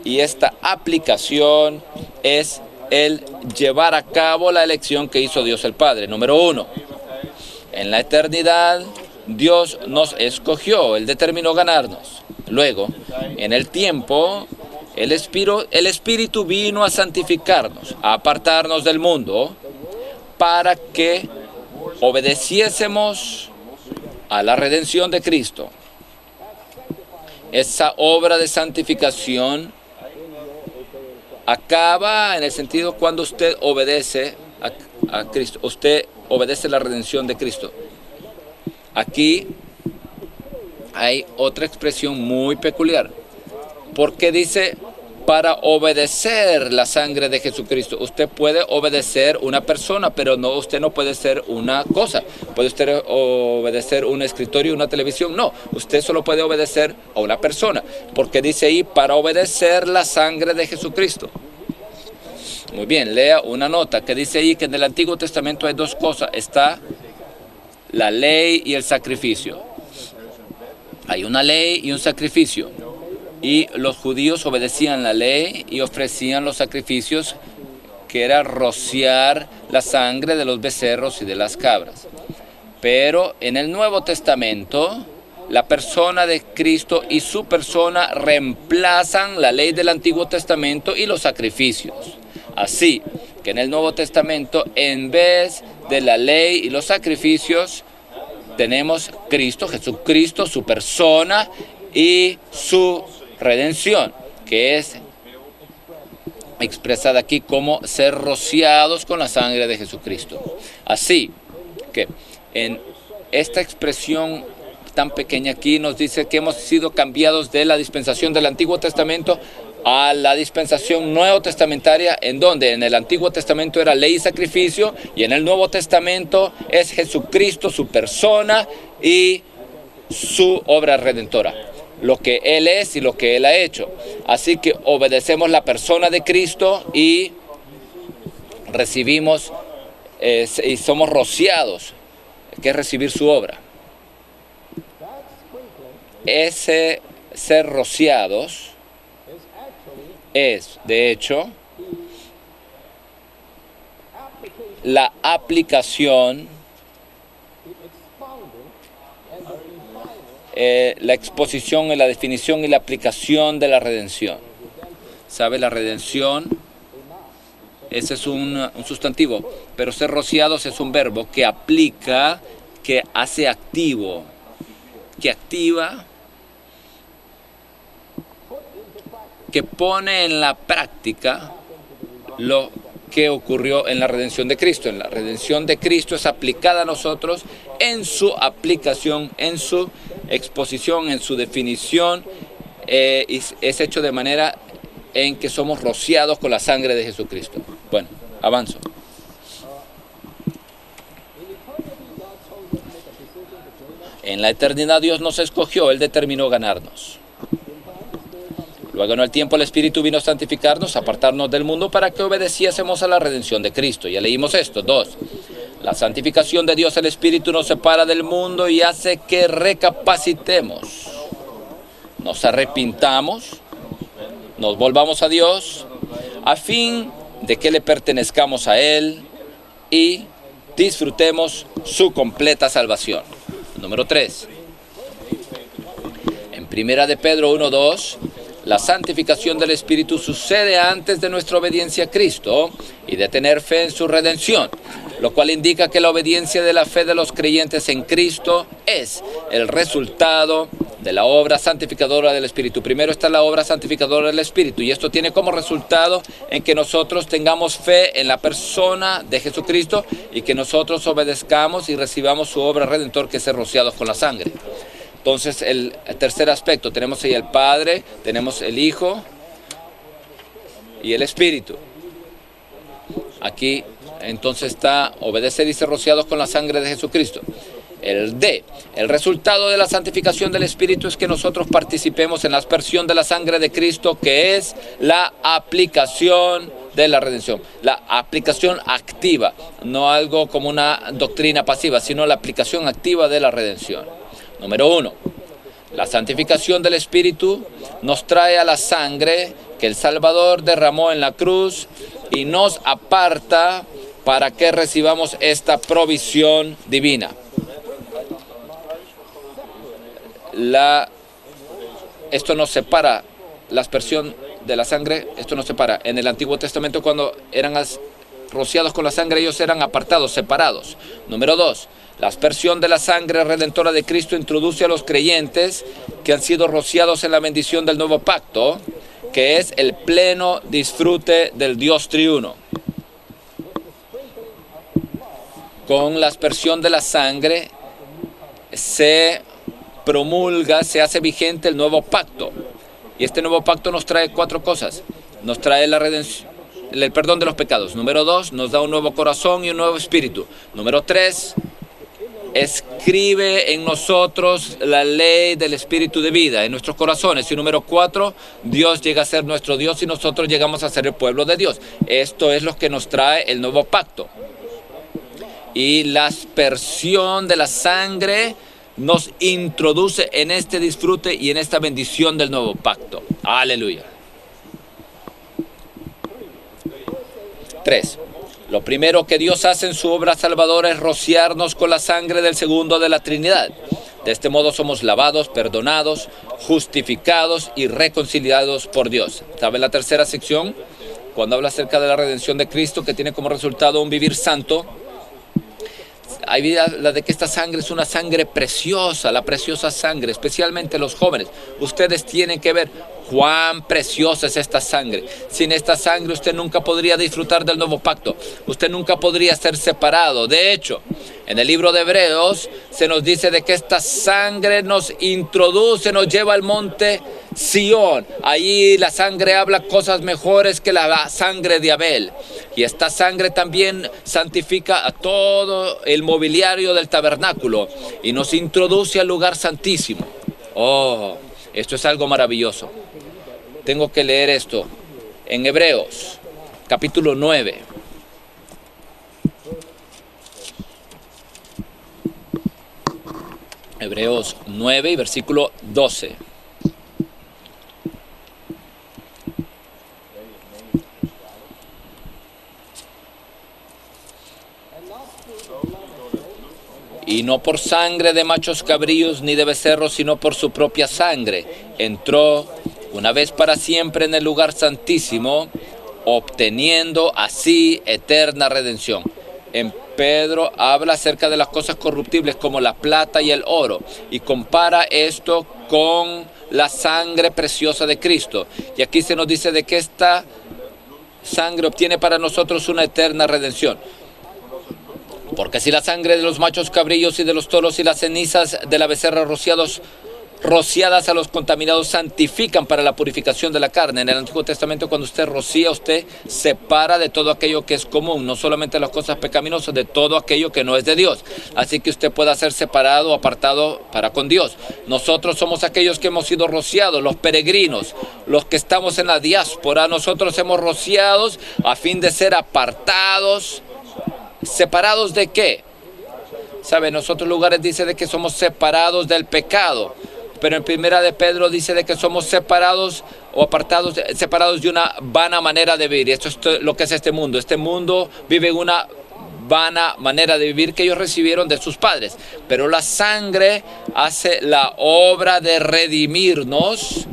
Y esta aplicación es el llevar a cabo la elección que hizo Dios el Padre. Número 1. En la eternidad, Dios nos escogió, Él determinó ganarnos. Luego, en el tiempo, el Espíritu vino a santificarnos, a apartarnos del mundo, para que obedeciésemos a la redención de Cristo. Esa obra de santificación acaba en el sentido cuando usted obedece a Cristo. Usted obedece la redención de Cristo. Aquí hay otra expresión muy peculiar. Porque dice, para obedecer la sangre de Jesucristo. Usted puede obedecer una persona, pero usted no puede ser una cosa. ¿Puede usted obedecer un escritorio, una televisión? No, usted solo puede obedecer a una persona. Porque dice ahí, para obedecer la sangre de Jesucristo. Muy bien, lea una nota que dice ahí que en el Antiguo Testamento hay dos cosas. Está la ley y el sacrificio. Hay una ley y un sacrificio. Y los judíos obedecían la ley y ofrecían los sacrificios, que era rociar la sangre de los becerros y de las cabras. Pero en el Nuevo Testamento, la persona de Cristo y su persona reemplazan la ley del Antiguo Testamento y los sacrificios. Así que en el Nuevo Testamento, en vez de la ley y los sacrificios, tenemos Cristo, Jesucristo, su persona y su redención, que es expresada aquí como ser rociados con la sangre de Jesucristo. Así que en esta expresión tan pequeña aquí nos dice que hemos sido cambiados de la dispensación del Antiguo Testamento a la dispensación nuevo testamentaria, en donde en el Antiguo Testamento era ley y sacrificio, y en el Nuevo Testamento es Jesucristo, su persona y su obra redentora, lo que Él es y lo que Él ha hecho. Así que obedecemos la persona de Cristo y recibimos y somos rociados, que es recibir su obra. Ese ser rociados es, de hecho, la aplicación, la exposición y la definición y la aplicación de la redención. ¿Sabe? La redención, ese es un sustantivo, pero ser rociados es un verbo que aplica, que hace activo, que activa, que pone en la práctica lo que ocurrió en la redención de Cristo. En la redención de Cristo es aplicada a nosotros en su aplicación, en su exposición, en su definición, y es hecho de manera en que somos rociados con la sangre de Jesucristo. Bueno, avanzo. En la eternidad Dios nos escogió, Él determinó ganarnos. Luego en el tiempo el Espíritu vino a santificarnos, a apartarnos del mundo para que obedeciésemos a la redención de Cristo. Ya leímos esto. 2. La santificación de Dios, el Espíritu, nos separa del mundo y hace que recapacitemos, nos arrepintamos, nos volvamos a Dios, a fin de que le pertenezcamos a Él y disfrutemos su completa salvación. Número 3. En Primera de Pedro 1:2, la santificación del Espíritu sucede antes de nuestra obediencia a Cristo y de tener fe en su redención, lo cual indica que la obediencia de la fe de los creyentes en Cristo es el resultado de la obra santificadora del Espíritu. Primero está la obra santificadora del Espíritu, y esto tiene como resultado en que nosotros tengamos fe en la persona de Jesucristo y que nosotros obedezcamos y recibamos su obra redentor, que es ser rociados con la sangre. Entonces, el tercer aspecto, tenemos ahí el Padre, tenemos el Hijo y el Espíritu. Aquí entonces está obedecer y ser rociados con la sangre de Jesucristo. El D, el resultado de la santificación del Espíritu es que nosotros participemos en la aspersión de la sangre de Cristo, que es la aplicación de la redención. La aplicación activa, no algo como una doctrina pasiva, sino la aplicación activa de la redención. Número 1, la santificación del Espíritu nos trae a la sangre que el Salvador derramó en la cruz y nos aparta para que recibamos esta provisión divina. Esto nos separa, la aspersión de la sangre, esto nos separa. En el Antiguo Testamento, cuando eran rociados con la sangre, ellos eran apartados, separados. Número 2, la aspersión de la sangre redentora de Cristo introduce a los creyentes que han sido rociados en la bendición del nuevo pacto, que es el pleno disfrute del Dios triuno. Con la aspersión de la sangre se promulga, se hace vigente el nuevo pacto. Y este nuevo pacto nos trae 4 cosas. Nos trae la redención, el perdón de los pecados. Número 2, nos da un nuevo corazón y un nuevo espíritu. Número 3, escribe en nosotros la ley del espíritu de vida, en nuestros corazones. Y número 4, Dios llega a ser nuestro Dios y nosotros llegamos a ser el pueblo de Dios. Esto es lo que nos trae el nuevo pacto. Y la aspersión de la sangre nos introduce en este disfrute y en esta bendición del nuevo pacto. Aleluya. 3. Lo primero que Dios hace en su obra salvadora es rociarnos con la sangre del segundo de la Trinidad. De este modo somos lavados, perdonados, justificados y reconciliados por Dios. ¿Sabe la tercera sección? Cuando habla acerca de la redención de Cristo, que tiene como resultado un vivir santo. Hay vida de que esta sangre es una sangre preciosa, la preciosa sangre, especialmente los jóvenes. Ustedes tienen que ver cuán preciosa es esta sangre. Sin esta sangre usted nunca podría disfrutar del nuevo pacto. Usted nunca podría ser separado. De hecho, en el libro de Hebreos se nos dice de que esta sangre nos introduce, nos lleva al monte Sión. Allí la sangre habla cosas mejores que la sangre de Abel. Y esta sangre también santifica a todo el mobiliario del tabernáculo y nos introduce al lugar santísimo. Oh, esto es algo maravilloso. Tengo que leer esto en Hebreos, capítulo 9. Hebreos 9 y versículo 12. Y no por sangre de machos cabríos ni de becerros, sino por su propia sangre, entró una vez para siempre en el lugar santísimo, obteniendo así eterna redención. En Pedro habla acerca de las cosas corruptibles como la plata y el oro, y compara esto con la sangre preciosa de Cristo. Y aquí se nos dice de que esta sangre obtiene para nosotros una eterna redención. Porque si la sangre de los machos cabrillos y de los toros y las cenizas de la becerra rociadas a los contaminados santifican para la purificación de la carne. En el Antiguo Testamento, cuando usted rocía, usted separa de todo aquello que es común, no solamente las cosas pecaminosas, de todo aquello que no es de Dios. Así que usted pueda ser separado o apartado para con Dios. Nosotros somos aquellos que hemos sido rociados, los peregrinos, los que estamos en la diáspora. Nosotros hemos rociados a fin de ser apartados. ¿Separados de qué? ¿Sabe? En otros lugares dice de que somos separados del pecado. Pero en Primera de Pedro dice de que somos separados o apartados, separados de una vana manera de vivir. Esto es lo que es este mundo. Este mundo vive en una vana manera de vivir que ellos recibieron de sus padres. Pero la sangre hace la obra de redimirnos,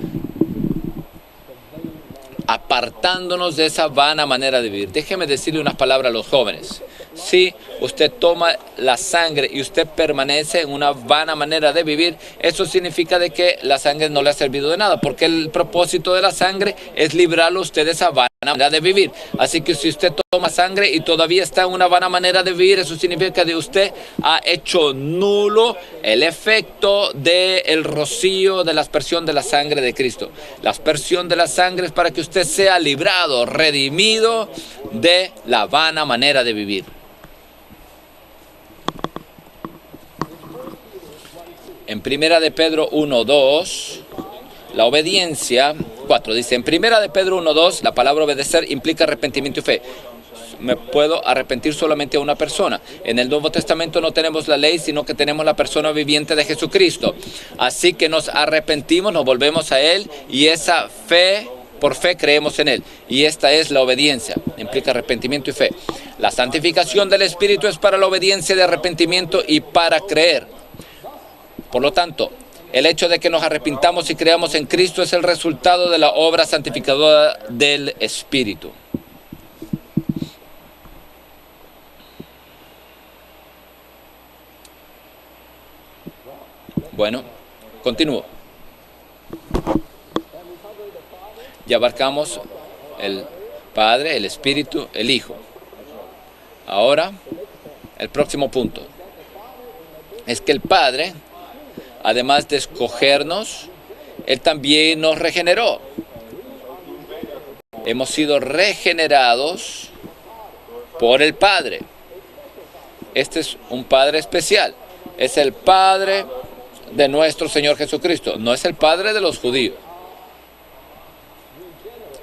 apartándonos de esa vana manera de vivir. Déjeme decirle unas palabras a los jóvenes. Si usted toma la sangre y usted permanece en una vana manera de vivir, eso significa de que la sangre no le ha servido de nada, porque el propósito de la sangre es librarlo a usted de esa vana manera de vivir. Así que si usted toma sangre y todavía está en una vana manera de vivir, eso significa que usted ha hecho nulo el efecto del rocío de la aspersión de la sangre de Cristo. La aspersión de la sangre es para que usted sea librado, redimido de la vana manera de vivir. En Primera de Pedro 1:2, la obediencia, 4, dice, en Primera de Pedro 1:2, la palabra obedecer implica arrepentimiento y fe. Me puedo arrepentir solamente a una persona. En el Nuevo Testamento no tenemos la ley, sino que tenemos la persona viviente de Jesucristo. Así que nos arrepentimos, nos volvemos a Él y esa fe, por fe creemos en Él. Y esta es la obediencia, implica arrepentimiento y fe. La santificación del Espíritu es para la obediencia de arrepentimiento y para creer. Por lo tanto, el hecho de que nos arrepintamos y creamos en Cristo es el resultado de la obra santificadora del Espíritu. Bueno, continúo. Ya abarcamos el Padre, el Espíritu, el Hijo. Ahora, el próximo punto es que el Padre, además de escogernos, Él también nos regeneró. Hemos sido regenerados por el Padre. Este es un Padre especial. Es el Padre de nuestro Señor Jesucristo. No es el Padre de los judíos.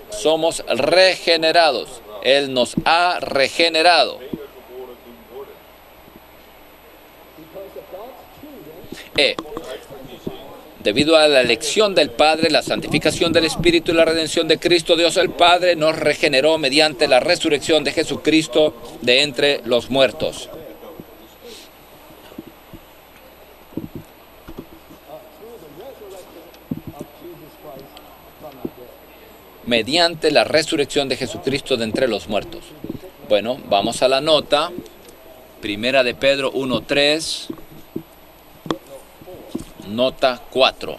Somos regenerados. Él nos ha regenerado. Debido a la elección del Padre, la santificación del Espíritu y la redención de Cristo, Dios el Padre nos regeneró mediante la resurrección de Jesucristo de entre los muertos. Mediante la resurrección de Jesucristo de entre los muertos. Bueno, vamos a la nota. Primera de Pedro 1:3. Nota 4.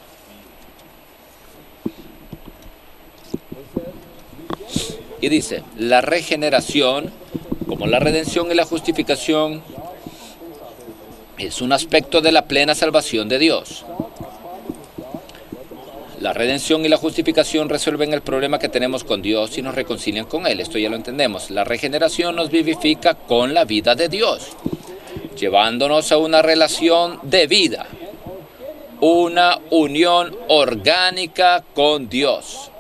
Y dice, la regeneración, como la redención y la justificación, es un aspecto de la plena salvación de Dios. La redención y la justificación resuelven el problema que tenemos con Dios y nos reconcilian con Él. Esto ya lo entendemos. La regeneración nos vivifica con la vida de Dios, llevándonos a una relación de vida, una unión orgánica con Dios.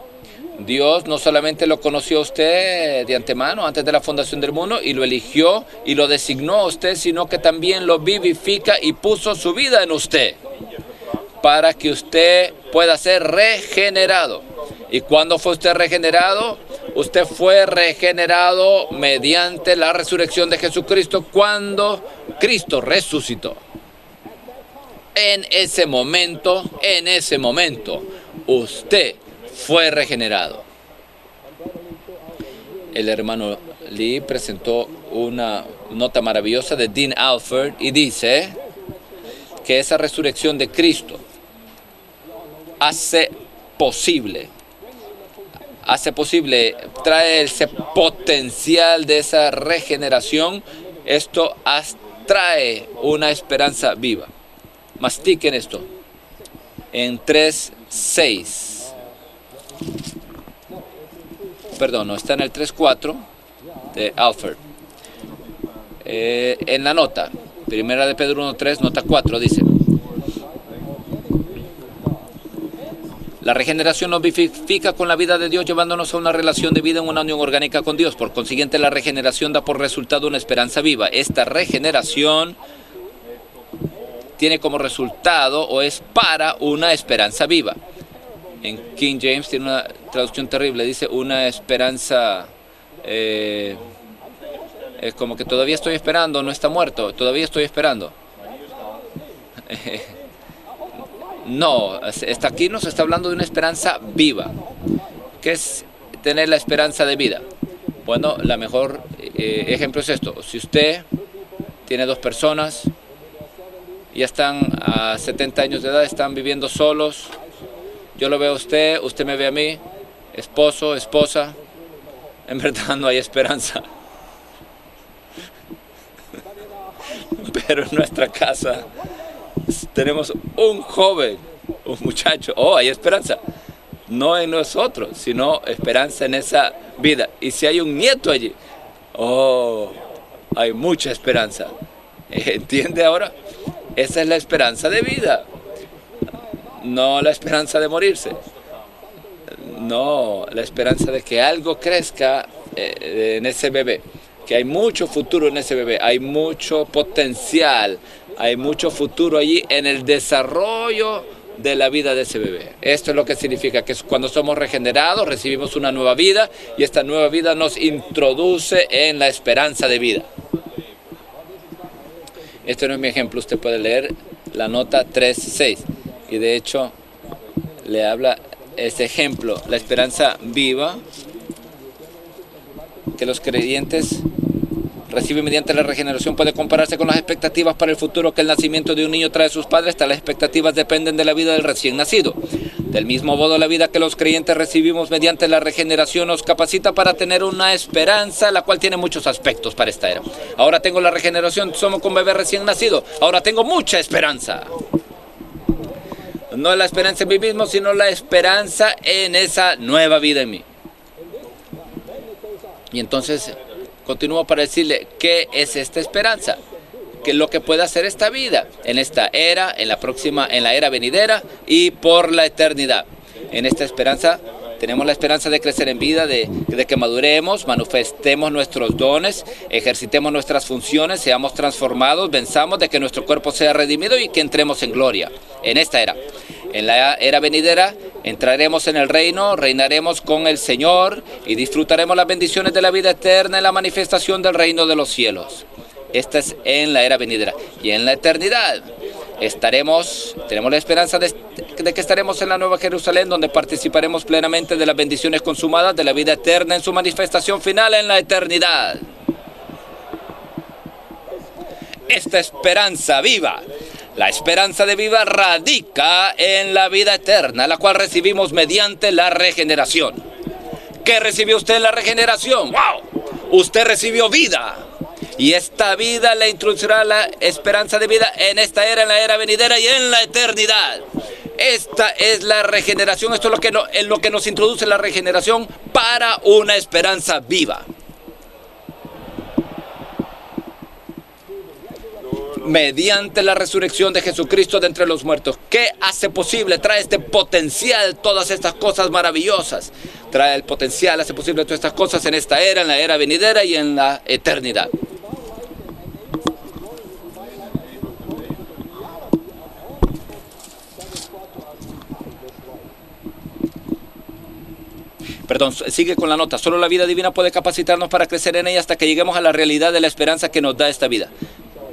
Dios no solamente lo conoció a usted de antemano, antes de la fundación del mundo, y lo eligió y lo designó a usted, sino que también lo vivifica y puso su vida en usted, para que usted pueda ser regenerado. ¿Y cuándo fue usted regenerado? Usted fue regenerado mediante la resurrección de Jesucristo, cuando Cristo resucitó. En ese momento, usted fue regenerado. El hermano Lee presentó una nota maravillosa de Dean Alford y dice que esa resurrección de Cristo hace posible, trae ese potencial de esa regeneración. Esto trae una esperanza viva. Mastiquen esto. En 3:6. Perdón, no, está en el 3:4 de Alford. En la nota, primera de Pedro 1:3, nota 4, dice: la regeneración nos vivifica con la vida de Dios, llevándonos a una relación de vida en una unión orgánica con Dios. Por consiguiente, la regeneración da por resultado una esperanza viva. Esta regeneración tiene como resultado o es para una esperanza viva. En King James tiene una traducción terrible, dice una esperanza, es como que todavía estoy esperando, no está muerto, todavía estoy esperando. No, hasta aquí nos está hablando de una esperanza viva. ¿Qué es tener la esperanza de vida? Bueno, la mejor ejemplo es esto. Si usted tiene dos personas, ya están a 70 años de edad, están viviendo solos. Yo lo veo a usted, usted me ve a mí, esposo, esposa. En verdad no hay esperanza. Pero en nuestra casa tenemos un joven, un muchacho. Oh, hay esperanza. No en nosotros, sino esperanza en esa vida. Y si hay un nieto allí, oh, hay mucha esperanza. ¿Entiende ahora? Esa es la esperanza de vida. No la esperanza de morirse. No, la esperanza de que algo crezca en ese bebé. Que hay mucho futuro en ese bebé. Hay mucho potencial. Hay mucho futuro allí en el desarrollo de la vida de ese bebé. Esto es lo que significa que cuando somos regenerados recibimos una nueva vida y esta nueva vida nos introduce en la esperanza de vida. Este no es mi ejemplo, usted puede leer la nota 3:6 y de hecho le habla ese ejemplo, la esperanza viva que los creyentes recibe mediante la regeneración puede compararse con las expectativas para el futuro que el nacimiento de un niño trae a sus padres. Tales expectativas dependen de la vida del recién nacido. Del mismo modo, la vida que los creyentes recibimos mediante la regeneración nos capacita para tener una esperanza, la cual tiene muchos aspectos para esta era. Ahora tengo la regeneración, somos como bebé recién nacido. Ahora tengo mucha esperanza. No la esperanza en mí mismo, sino la esperanza en esa nueva vida en mí. Y entonces continúo para decirle, ¿qué es esta esperanza? ¿Qué es lo que puede hacer esta vida en esta era, en la próxima, en la era venidera y por la eternidad? En esta esperanza tenemos la esperanza de crecer en vida, de que maduremos, manifestemos nuestros dones, ejercitemos nuestras funciones, seamos transformados, venzamos, de que nuestro cuerpo sea redimido y que entremos en gloria en esta era. En la era venidera entraremos en el reino, reinaremos con el Señor y disfrutaremos las bendiciones de la vida eterna en la manifestación del reino de los cielos. Esta es en la era venidera. Y en la eternidad tenemos la esperanza de que estaremos en la Nueva Jerusalén, donde participaremos plenamente de las bendiciones consumadas de la vida eterna en su manifestación final en la eternidad. Esta esperanza viva, la esperanza de vida radica en la vida eterna, la cual recibimos mediante la regeneración. ¿Qué recibió usted en la regeneración? ¡Wow! Usted recibió vida. Y esta vida le introducirá la esperanza de vida en esta era, en la era venidera y en la eternidad. Esta es la regeneración, esto es lo que nos introduce la regeneración para una esperanza viva. Mediante la resurrección de Jesucristo de entre los muertos. ¿Qué hace posible? Trae este potencial, todas estas cosas maravillosas. Trae el potencial, hace posible todas estas cosas en esta era, en la era venidera y en la eternidad. Perdón, sigue con la nota. Solo la vida divina puede capacitarnos para crecer en ella hasta que lleguemos a la realidad de la esperanza que nos da esta vida.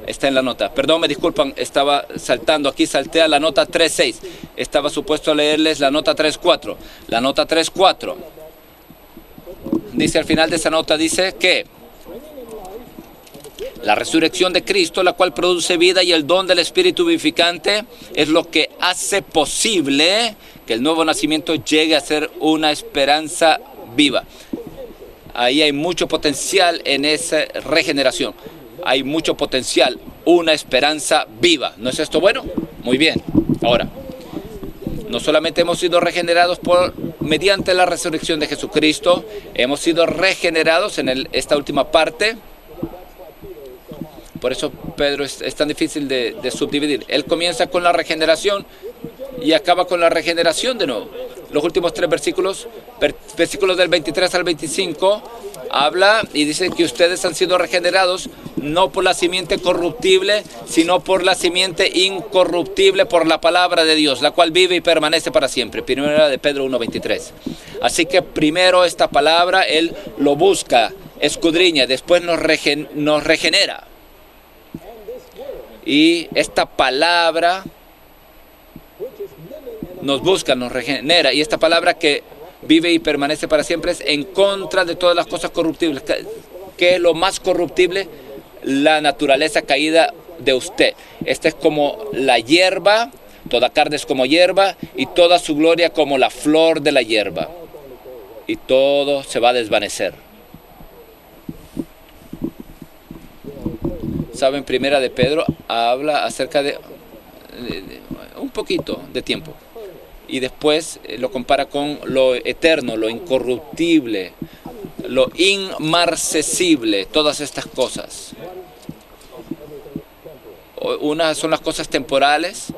Está en la nota. Perdón, me disculpan, estaba saltando. Aquí salté a la nota 3.6. Estaba supuesto a leerles la nota 3.4. La nota 3.4. Dice al final de esa nota, dice que la resurrección de Cristo, la cual produce vida, y el don del Espíritu vivificante es lo que hace posible que el nuevo nacimiento llegue a ser una esperanza viva. Ahí hay mucho potencial en esa regeneración. Hay mucho potencial, una esperanza viva. ¿No es esto bueno? Muy bien. Ahora, no solamente hemos sido regenerados mediante la resurrección de Jesucristo, hemos sido regenerados en esta última parte. Por eso Pedro es tan difícil de subdividir. Él comienza con la regeneración y acaba con la regeneración de nuevo. Los últimos 3 versículos del 23 al 25, habla y dice que ustedes han sido regenerados no por la simiente corruptible, sino por la simiente incorruptible, por la palabra de Dios, la cual vive y permanece para siempre. Primera de Pedro 1:23. Así que primero esta palabra, Él lo busca, escudriña, después nos regenera. Y esta palabra nos busca, nos regenera, y esta palabra que vive y permanece para siempre es en contra de todas las cosas corruptibles. ¿Qué es lo más corruptible? La naturaleza caída de usted. Esta es como la hierba, toda carne es como hierba, y toda su gloria como la flor de la hierba. Y todo se va a desvanecer. ¿Saben? Primera de Pedro habla acerca de un poquito de tiempo. Y después lo compara con lo eterno, lo incorruptible, lo inmarcesible, todas estas cosas. Unas son las cosas temporales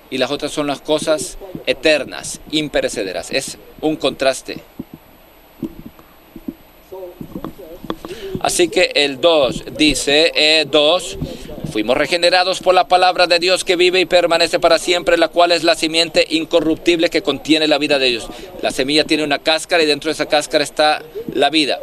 y las otras son las cosas eternas, imperecederas. Es un contraste. Así que el 2 dice, 2, fuimos regenerados por la palabra de Dios que vive y permanece para siempre, la cual es la simiente incorruptible que contiene la vida de Dios. La semilla tiene una cáscara y dentro de esa cáscara está la vida.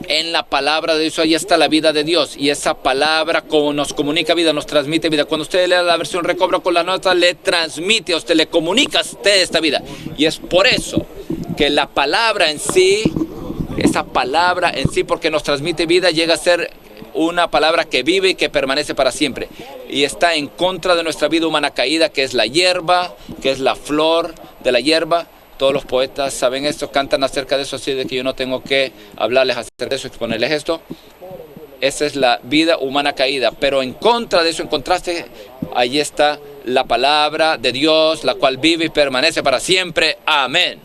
En la palabra de Dios ahí está la vida de Dios, y esa palabra como nos comunica vida, nos transmite vida. Cuando usted lea la versión Recobro con la nota, le transmite a usted, le comunica a usted esta vida. Y es por eso que la palabra en sí, esa palabra en sí, porque nos transmite vida, llega a ser una palabra que vive y que permanece para siempre. y está en contra de nuestra vida humana caída, que es la hierba, que es la flor de la hierba. Todos los poetas saben esto, cantan acerca de eso, así de que yo no tengo que hablarles acerca de eso, exponerles esto. Esa es la vida humana caída, pero en contra de eso, en contraste, ahí está la palabra de Dios, la cual vive y permanece para siempre. Amén.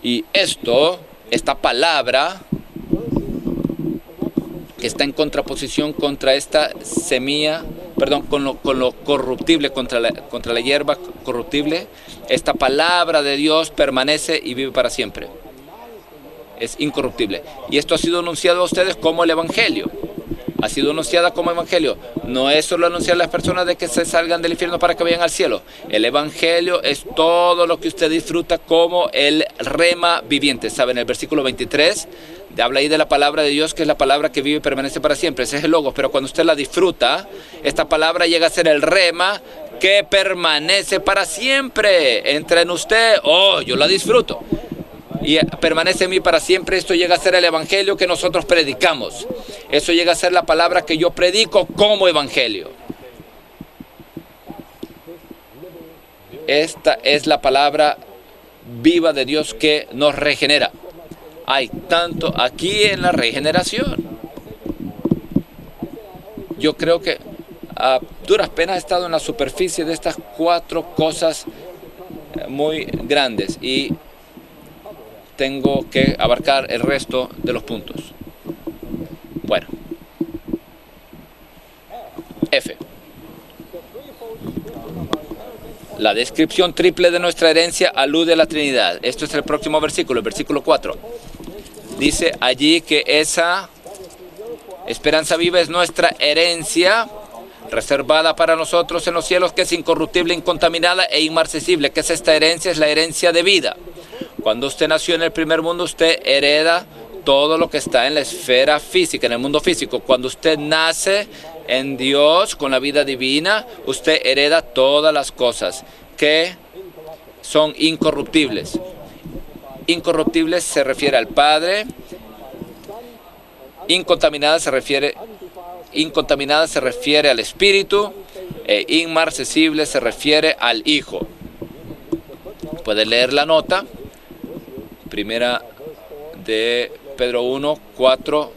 Y esta palabra, que está en contraposición contra esta semilla, perdón, con lo corruptible, contra la hierba corruptible, esta palabra de Dios permanece y vive para siempre. Es incorruptible. Y esto ha sido anunciado a ustedes como el Evangelio. Ha sido anunciada como Evangelio. No es solo anunciar a las personas de que se salgan del infierno para que vayan al cielo. El Evangelio es todo lo que usted disfruta como el rema viviente. ¿Saben? El versículo 23 habla ahí de la palabra de Dios, que es la palabra que vive y permanece para siempre. Ese es el logos. Pero cuando usted la disfruta, esta palabra llega a ser el rema que permanece para siempre. Entra en usted. Oh, yo la disfruto. Y permanece en mí para siempre. Esto llega a ser el evangelio que nosotros predicamos. Eso llega a ser la palabra que yo predico como evangelio. Esta es la palabra viva de Dios que nos regenera. Hay tanto aquí en la regeneración. Yo creo que a duras penas he estado en la superficie de estas 4 cosas muy grandes y tengo que abarcar el resto de los puntos. Bueno. F. La descripción triple de nuestra herencia alude a la Trinidad. Esto es el próximo versículo, el versículo 4. Dice allí que esa esperanza viva es nuestra herencia reservada para nosotros en los cielos, que es incorruptible, incontaminada e inmarcesible. ¿Qué es esta herencia? Es la herencia de vida. Cuando usted nació en el primer mundo, usted hereda todo lo que está en la esfera física, en el mundo físico. Cuando usted nace en Dios con la vida divina, usted hereda todas las cosas que son incorruptibles. Incorruptibles se refiere al Padre, incontaminada se refiere al Espíritu, e inmarcesible se refiere al Hijo. Puede leer la nota, primera de Pedro 1, 4,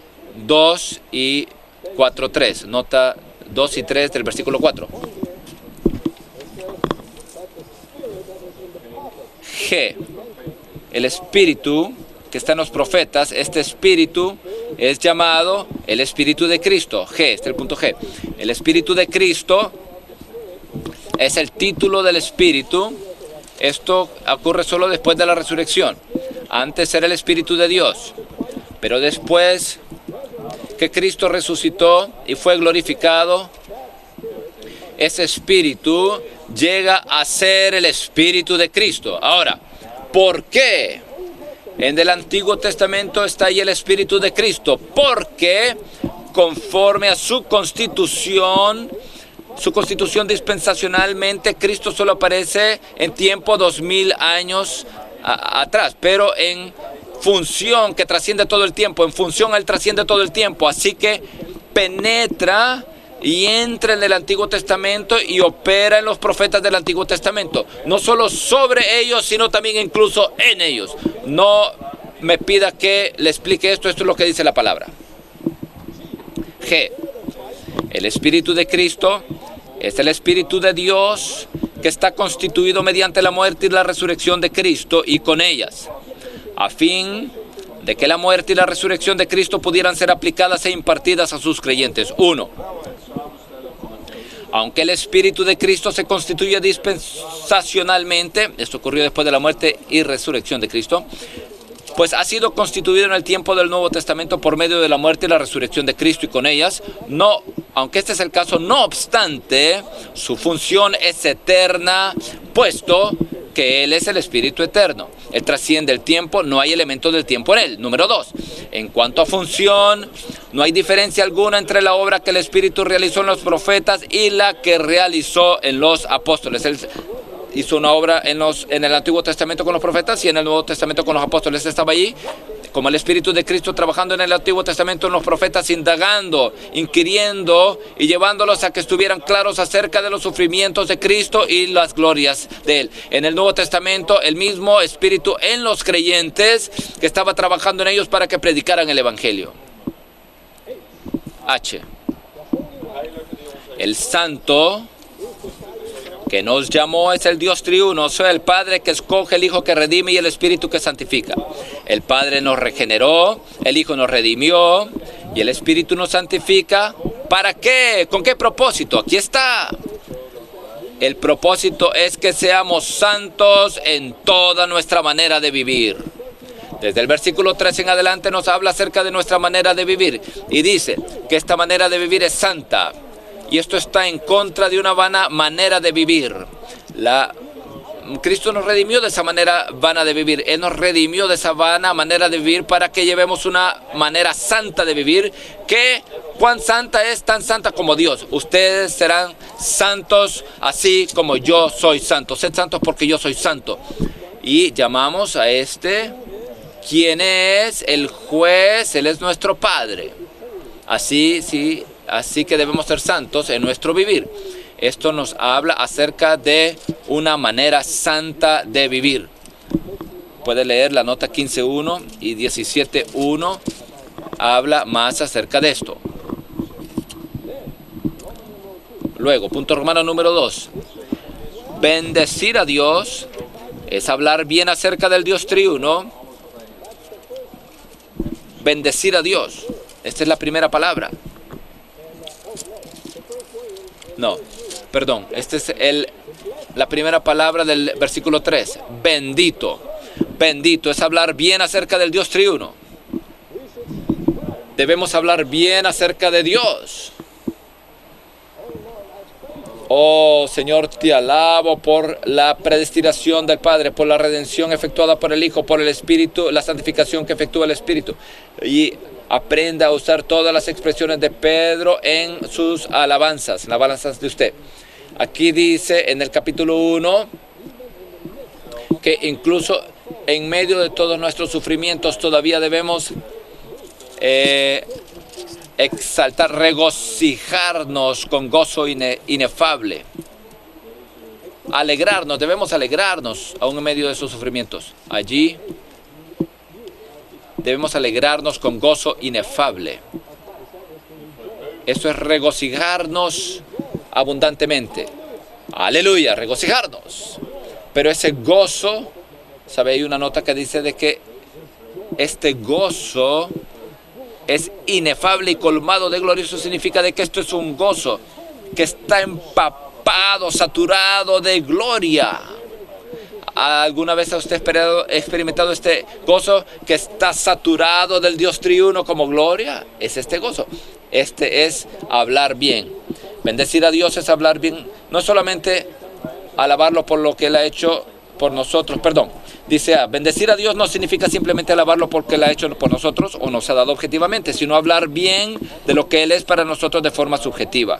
2 y 4, 3. Nota 2 y 3 del versículo 4. G. El Espíritu que está en los profetas, este Espíritu es llamado el Espíritu de Cristo. G, este es el punto G. El Espíritu de Cristo es el título del Espíritu. Esto ocurre solo después de la resurrección. Antes era el Espíritu de Dios, pero después que Cristo resucitó y fue glorificado, ese Espíritu llega a ser el Espíritu de Cristo. Ahora, ¿por qué en el Antiguo Testamento está ahí el Espíritu de Cristo? Porque conforme a su constitución dispensacionalmente, Cristo solo aparece en tiempo 2000 años atrás, pero en función que trasciende todo el tiempo, Él trasciende todo el tiempo, así que penetra y entra en el Antiguo Testamento y opera en los profetas del Antiguo Testamento, no solo sobre ellos, sino también incluso en ellos. No me pida que le explique esto es lo que dice la palabra. G. El Espíritu de Cristo es el Espíritu de Dios que está constituido mediante la muerte y la resurrección de Cristo y con ellas, a fin de que la muerte y la resurrección de Cristo pudieran ser aplicadas e impartidas a sus creyentes. 1. Aunque el Espíritu de Cristo se constituye dispensacionalmente, esto ocurrió después de la muerte y resurrección de Cristo, pues ha sido constituido en el tiempo del Nuevo Testamento por medio de la muerte y la resurrección de Cristo y con ellas, no, aunque este es el caso, no obstante, su función es eterna, puesto que Él es el Espíritu eterno. Él trasciende el tiempo, no hay elemento del tiempo en Él. Número 2, en cuanto a función, no hay diferencia alguna entre la obra que el Espíritu realizó en los profetas y la que realizó en los apóstoles. Él hizo una obra en el Antiguo Testamento con los profetas y en el Nuevo Testamento con los apóstoles. Estaba allí como el Espíritu de Cristo trabajando en el Antiguo Testamento en los profetas, indagando, inquiriendo y llevándolos a que estuvieran claros acerca de los sufrimientos de Cristo y las glorias de Él. En el Nuevo Testamento, el mismo Espíritu en los creyentes que estaba trabajando en ellos para que predicaran el Evangelio. H. El Santo que nos llamó es el Dios triuno, o sea, el Padre que escoge, el Hijo que redime y el Espíritu que santifica. El Padre nos regeneró, el Hijo nos redimió y el Espíritu nos santifica. ¿Para qué? ¿Con qué propósito? Aquí está. El propósito es que seamos santos en toda nuestra manera de vivir. Desde el versículo 3 en adelante nos habla acerca de nuestra manera de vivir y dice que esta manera de vivir es santa. Y esto está en contra de una vana manera de vivir. Cristo nos redimió de esa manera vana de vivir. Él nos redimió de esa vana manera de vivir para que llevemos una manera santa de vivir. Que cuán santa es, tan santa como Dios. Ustedes serán santos así como yo soy santo. Sed santos porque yo soy santo. Y llamamos a ¿quién es? El juez. Él es nuestro Padre. Así que debemos ser santos en nuestro vivir. Esto nos habla acerca de una manera santa de vivir. Puede leer la nota 15.1 y 17.1. Habla más acerca de esto. Luego, punto romano número 2. Bendecir a Dios es hablar bien acerca del Dios triuno. Bendecir a Dios. Esta es la primera palabra. No, perdón. Esta es la primera palabra del versículo 3. Bendito. Bendito es hablar bien acerca del Dios triuno. Debemos hablar bien acerca de Dios. Oh Señor, te alabo por la predestinación del Padre, por la redención efectuada por el Hijo, por el Espíritu, la santificación que efectúa el Espíritu. Y aprenda a usar todas las expresiones de Pedro en sus alabanzas de usted. Aquí dice en el capítulo 1 que incluso en medio de todos nuestros sufrimientos todavía debemos exaltar, regocijarnos con gozo inefable. Alegrarnos, debemos alegrarnos aún en medio de esos sufrimientos. Allí debemos alegrarnos con gozo inefable. Eso es regocijarnos abundantemente. Aleluya, regocijarnos. Pero ese gozo, ¿sabe? Hay una nota que dice de que este gozo es inefable y colmado de gloria. Eso significa de que esto es un gozo que está empapado, saturado de gloria. ¿Alguna vez ha usted experimentado este gozo que está saturado del Dios triuno como gloria? Es este gozo. Este es hablar bien. Bendecir a Dios es hablar bien. No es solamente alabarlo por lo que Él ha hecho por nosotros. Dice bendecir a Dios no significa simplemente alabarlo porque Él ha hecho por nosotros o nos ha dado objetivamente, sino hablar bien de lo que Él es para nosotros de forma subjetiva.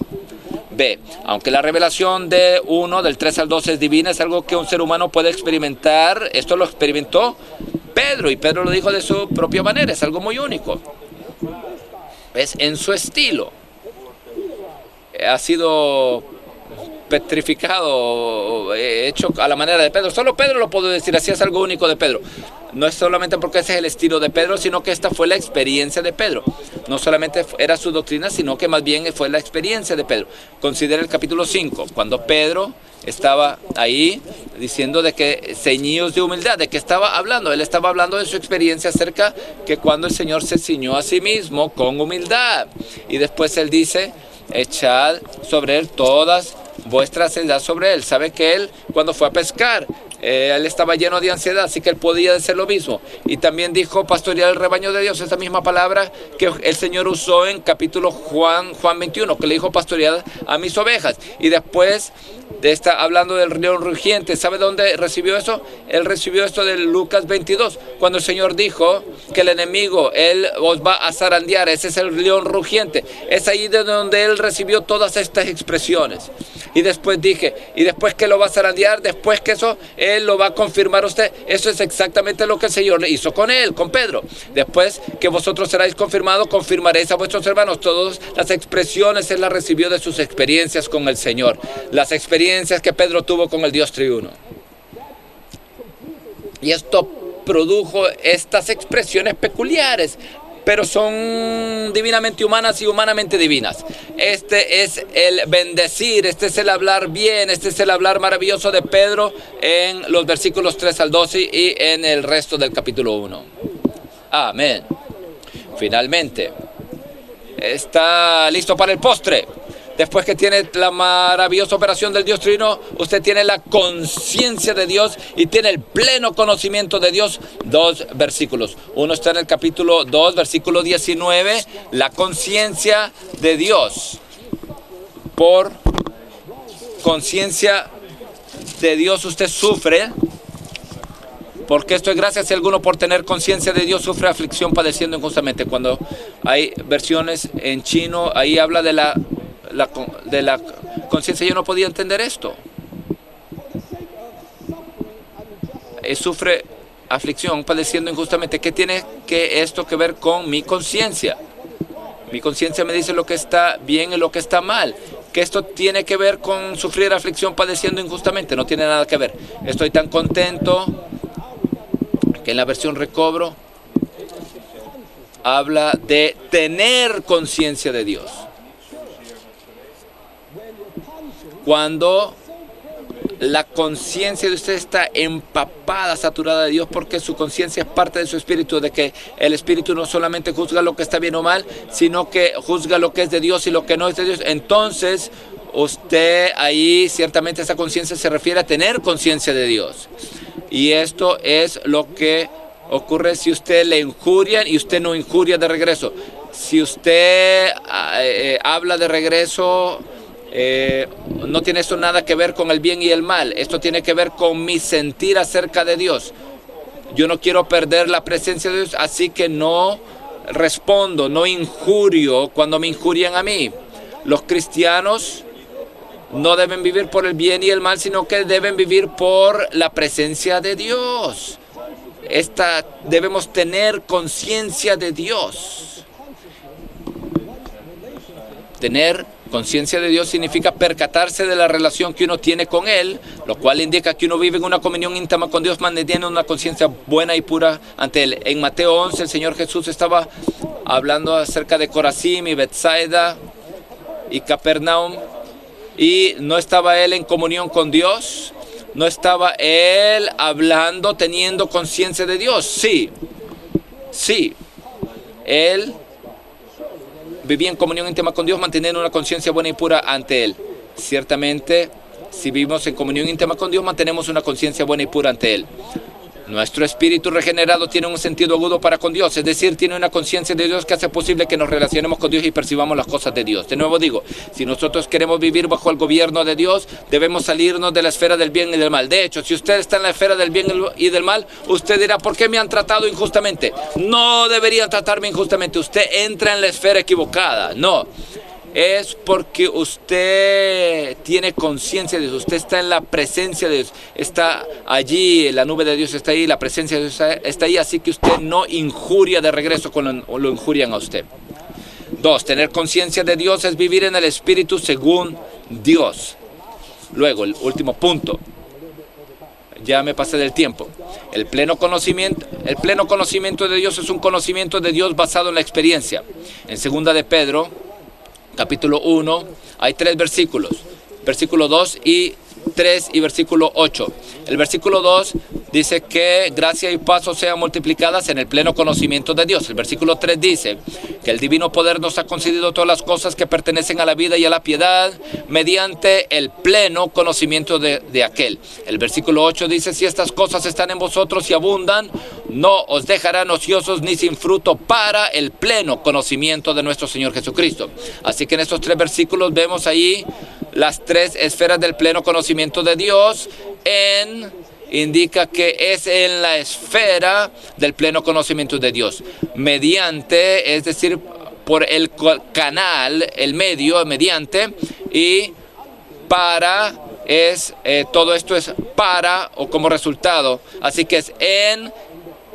B. Aunque la revelación de 1, del 3 al 12 es divina, es algo que un ser humano puede experimentar. Esto lo experimentó Pedro, y Pedro lo dijo de su propia manera. Es algo muy único. Es en su estilo. Ha sido petrificado, hecho a la manera de Pedro. Solo Pedro lo puede decir, así es algo único de Pedro. No es solamente porque ese es el estilo de Pedro, sino que esta fue la experiencia de Pedro. No solamente era su doctrina, sino que más bien fue la experiencia de Pedro. Considera el capítulo 5, cuando Pedro estaba ahí diciendo de que ceñidos de humildad, de que estaba hablando. Él estaba hablando de su experiencia acerca que cuando el Señor se ciñó a sí mismo con humildad. Y después él dice, echad sobre él todas vuestras ansiedades sobre él. Sabe que él cuando fue a pescar, él estaba lleno de ansiedad, así que él podía decir lo mismo. Y también dijo pastorear el rebaño de Dios, esa misma palabra que el Señor usó en capítulo Juan 21, que le dijo pastorear a mis ovejas. Y después hablando del león rugiente, ¿sabe dónde recibió eso? Él recibió esto de Lucas 22, cuando el Señor dijo que el enemigo, él os va a zarandear. Ese es el león rugiente. Es ahí de donde él recibió todas estas expresiones. Y después dije, y después que lo va a zarandear, después que eso, Él lo va a confirmar a usted. Eso es exactamente lo que el Señor hizo con él, con Pedro. Después que vosotros seráis confirmados, confirmaréis a vuestros hermanos. Todas las expresiones Él las recibió de sus experiencias con el Señor. Las experiencias que Pedro tuvo con el Dios triuno. Y esto produjo estas expresiones peculiares, pero son divinamente humanas y humanamente divinas. Este es el bendecir, este es el hablar bien, este es el hablar maravilloso de Pedro en los versículos 3 al 12 y en el resto del capítulo 1. Amén. Finalmente, está listo para el postre. Después que tiene la maravillosa operación del Dios Trino, usted tiene la conciencia de Dios y tiene el pleno conocimiento de Dios. 2 versículos. Uno está en el capítulo 2, versículo 19. La conciencia de Dios. Por conciencia de Dios usted sufre. Porque esto es gracias si alguno por tener conciencia de Dios sufre aflicción padeciendo injustamente. Cuando hay versiones en chino, ahí habla de la conciencia. Yo no podía entender esto. Sufre aflicción padeciendo injustamente. ¿Qué tiene esto que ver con mi conciencia? Mi conciencia me dice lo que está bien y lo que está mal. ¿Qué esto tiene que ver con sufrir aflicción padeciendo injustamente? No tiene nada que ver. Estoy tan contento que en la versión recobro habla de tener conciencia de Dios. Cuando la conciencia de usted está empapada, saturada de Dios, porque su conciencia es parte de su espíritu, de que el espíritu no solamente juzga lo que está bien o mal, sino que juzga lo que es de Dios y lo que no es de Dios. Entonces, usted ahí, ciertamente esa conciencia se refiere a tener conciencia de Dios. Y esto es lo que ocurre si usted le injurian y usted no injuria de regreso. Si usted habla de regreso, no tiene esto nada que ver con el bien y el mal. Esto tiene que ver con mi sentir acerca de Dios. Yo no quiero perder la presencia de Dios, así que no respondo, no injurio cuando me injurian a mí. Los cristianos no deben vivir por el bien y el mal, sino que deben vivir por la presencia de Dios. Debemos tener conciencia de Dios. Tener conciencia de Dios significa percatarse de la relación que uno tiene con Él, lo cual indica que uno vive en una comunión íntima con Dios, manteniendo una conciencia buena y pura ante Él. En Mateo 11, el Señor Jesús estaba hablando acerca de Corazim y Betsaida y Capernaum, y no estaba Él en comunión con Dios, no estaba Él hablando, teniendo conciencia de Dios. Sí, Él vivía en comunión íntima con Dios, manteniendo una conciencia buena y pura ante Él. Ciertamente, si vivimos en comunión íntima con Dios, mantenemos una conciencia buena y pura ante Él. Nuestro espíritu regenerado tiene un sentido agudo para con Dios, es decir, tiene una conciencia de Dios que hace posible que nos relacionemos con Dios y percibamos las cosas de Dios. De nuevo digo, si nosotros queremos vivir bajo el gobierno de Dios, debemos salirnos de la esfera del bien y del mal. De hecho, si usted está en la esfera del bien y del mal, usted dirá, ¿por qué me han tratado injustamente? No deberían tratarme injustamente. Usted entra en la esfera equivocada. No. Es porque usted tiene conciencia de Dios, usted está en la presencia de Dios, está allí, la nube de Dios está ahí, la presencia de Dios está ahí, así que usted no injuria de regreso cuando lo injurian a usted. 2. Tener conciencia de Dios es vivir en el Espíritu según Dios. Luego, el último punto. Ya me pasé del tiempo. El pleno conocimiento de Dios es un conocimiento de Dios basado en la experiencia. En 2 de Pedro, capítulo 1, hay 3 versículos, versículo 2 y 3 y versículo 8. El versículo 2 dice que gracia y paz sean multiplicadas en el pleno conocimiento de Dios. El versículo 3 dice que el divino poder nos ha concedido todas las cosas que pertenecen a la vida y a la piedad mediante el pleno conocimiento de aquel. El versículo 8 dice, si estas cosas están en vosotros y abundan, no os dejarán ociosos ni sin fruto para el pleno conocimiento de nuestro Señor Jesucristo. Así que en estos 3 versículos vemos ahí las 3 esferas del pleno conocimiento de Dios. Indica que es en la esfera del pleno conocimiento de Dios. Mediante, es decir, por el canal, el medio, mediante, y para es todo esto es para o como resultado. Así que es en,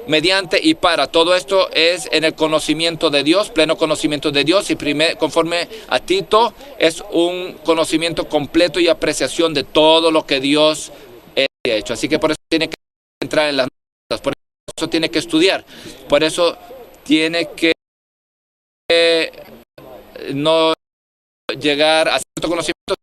mediante y para. Todo esto es en el conocimiento de Dios, pleno conocimiento de Dios, y conforme a Tito es un conocimiento completo y apreciación de todo lo que Dios ha hecho. Así que por eso tiene que entrar en las notas, por eso tiene que estudiar, por eso tiene que no llegar a cierto conocimiento,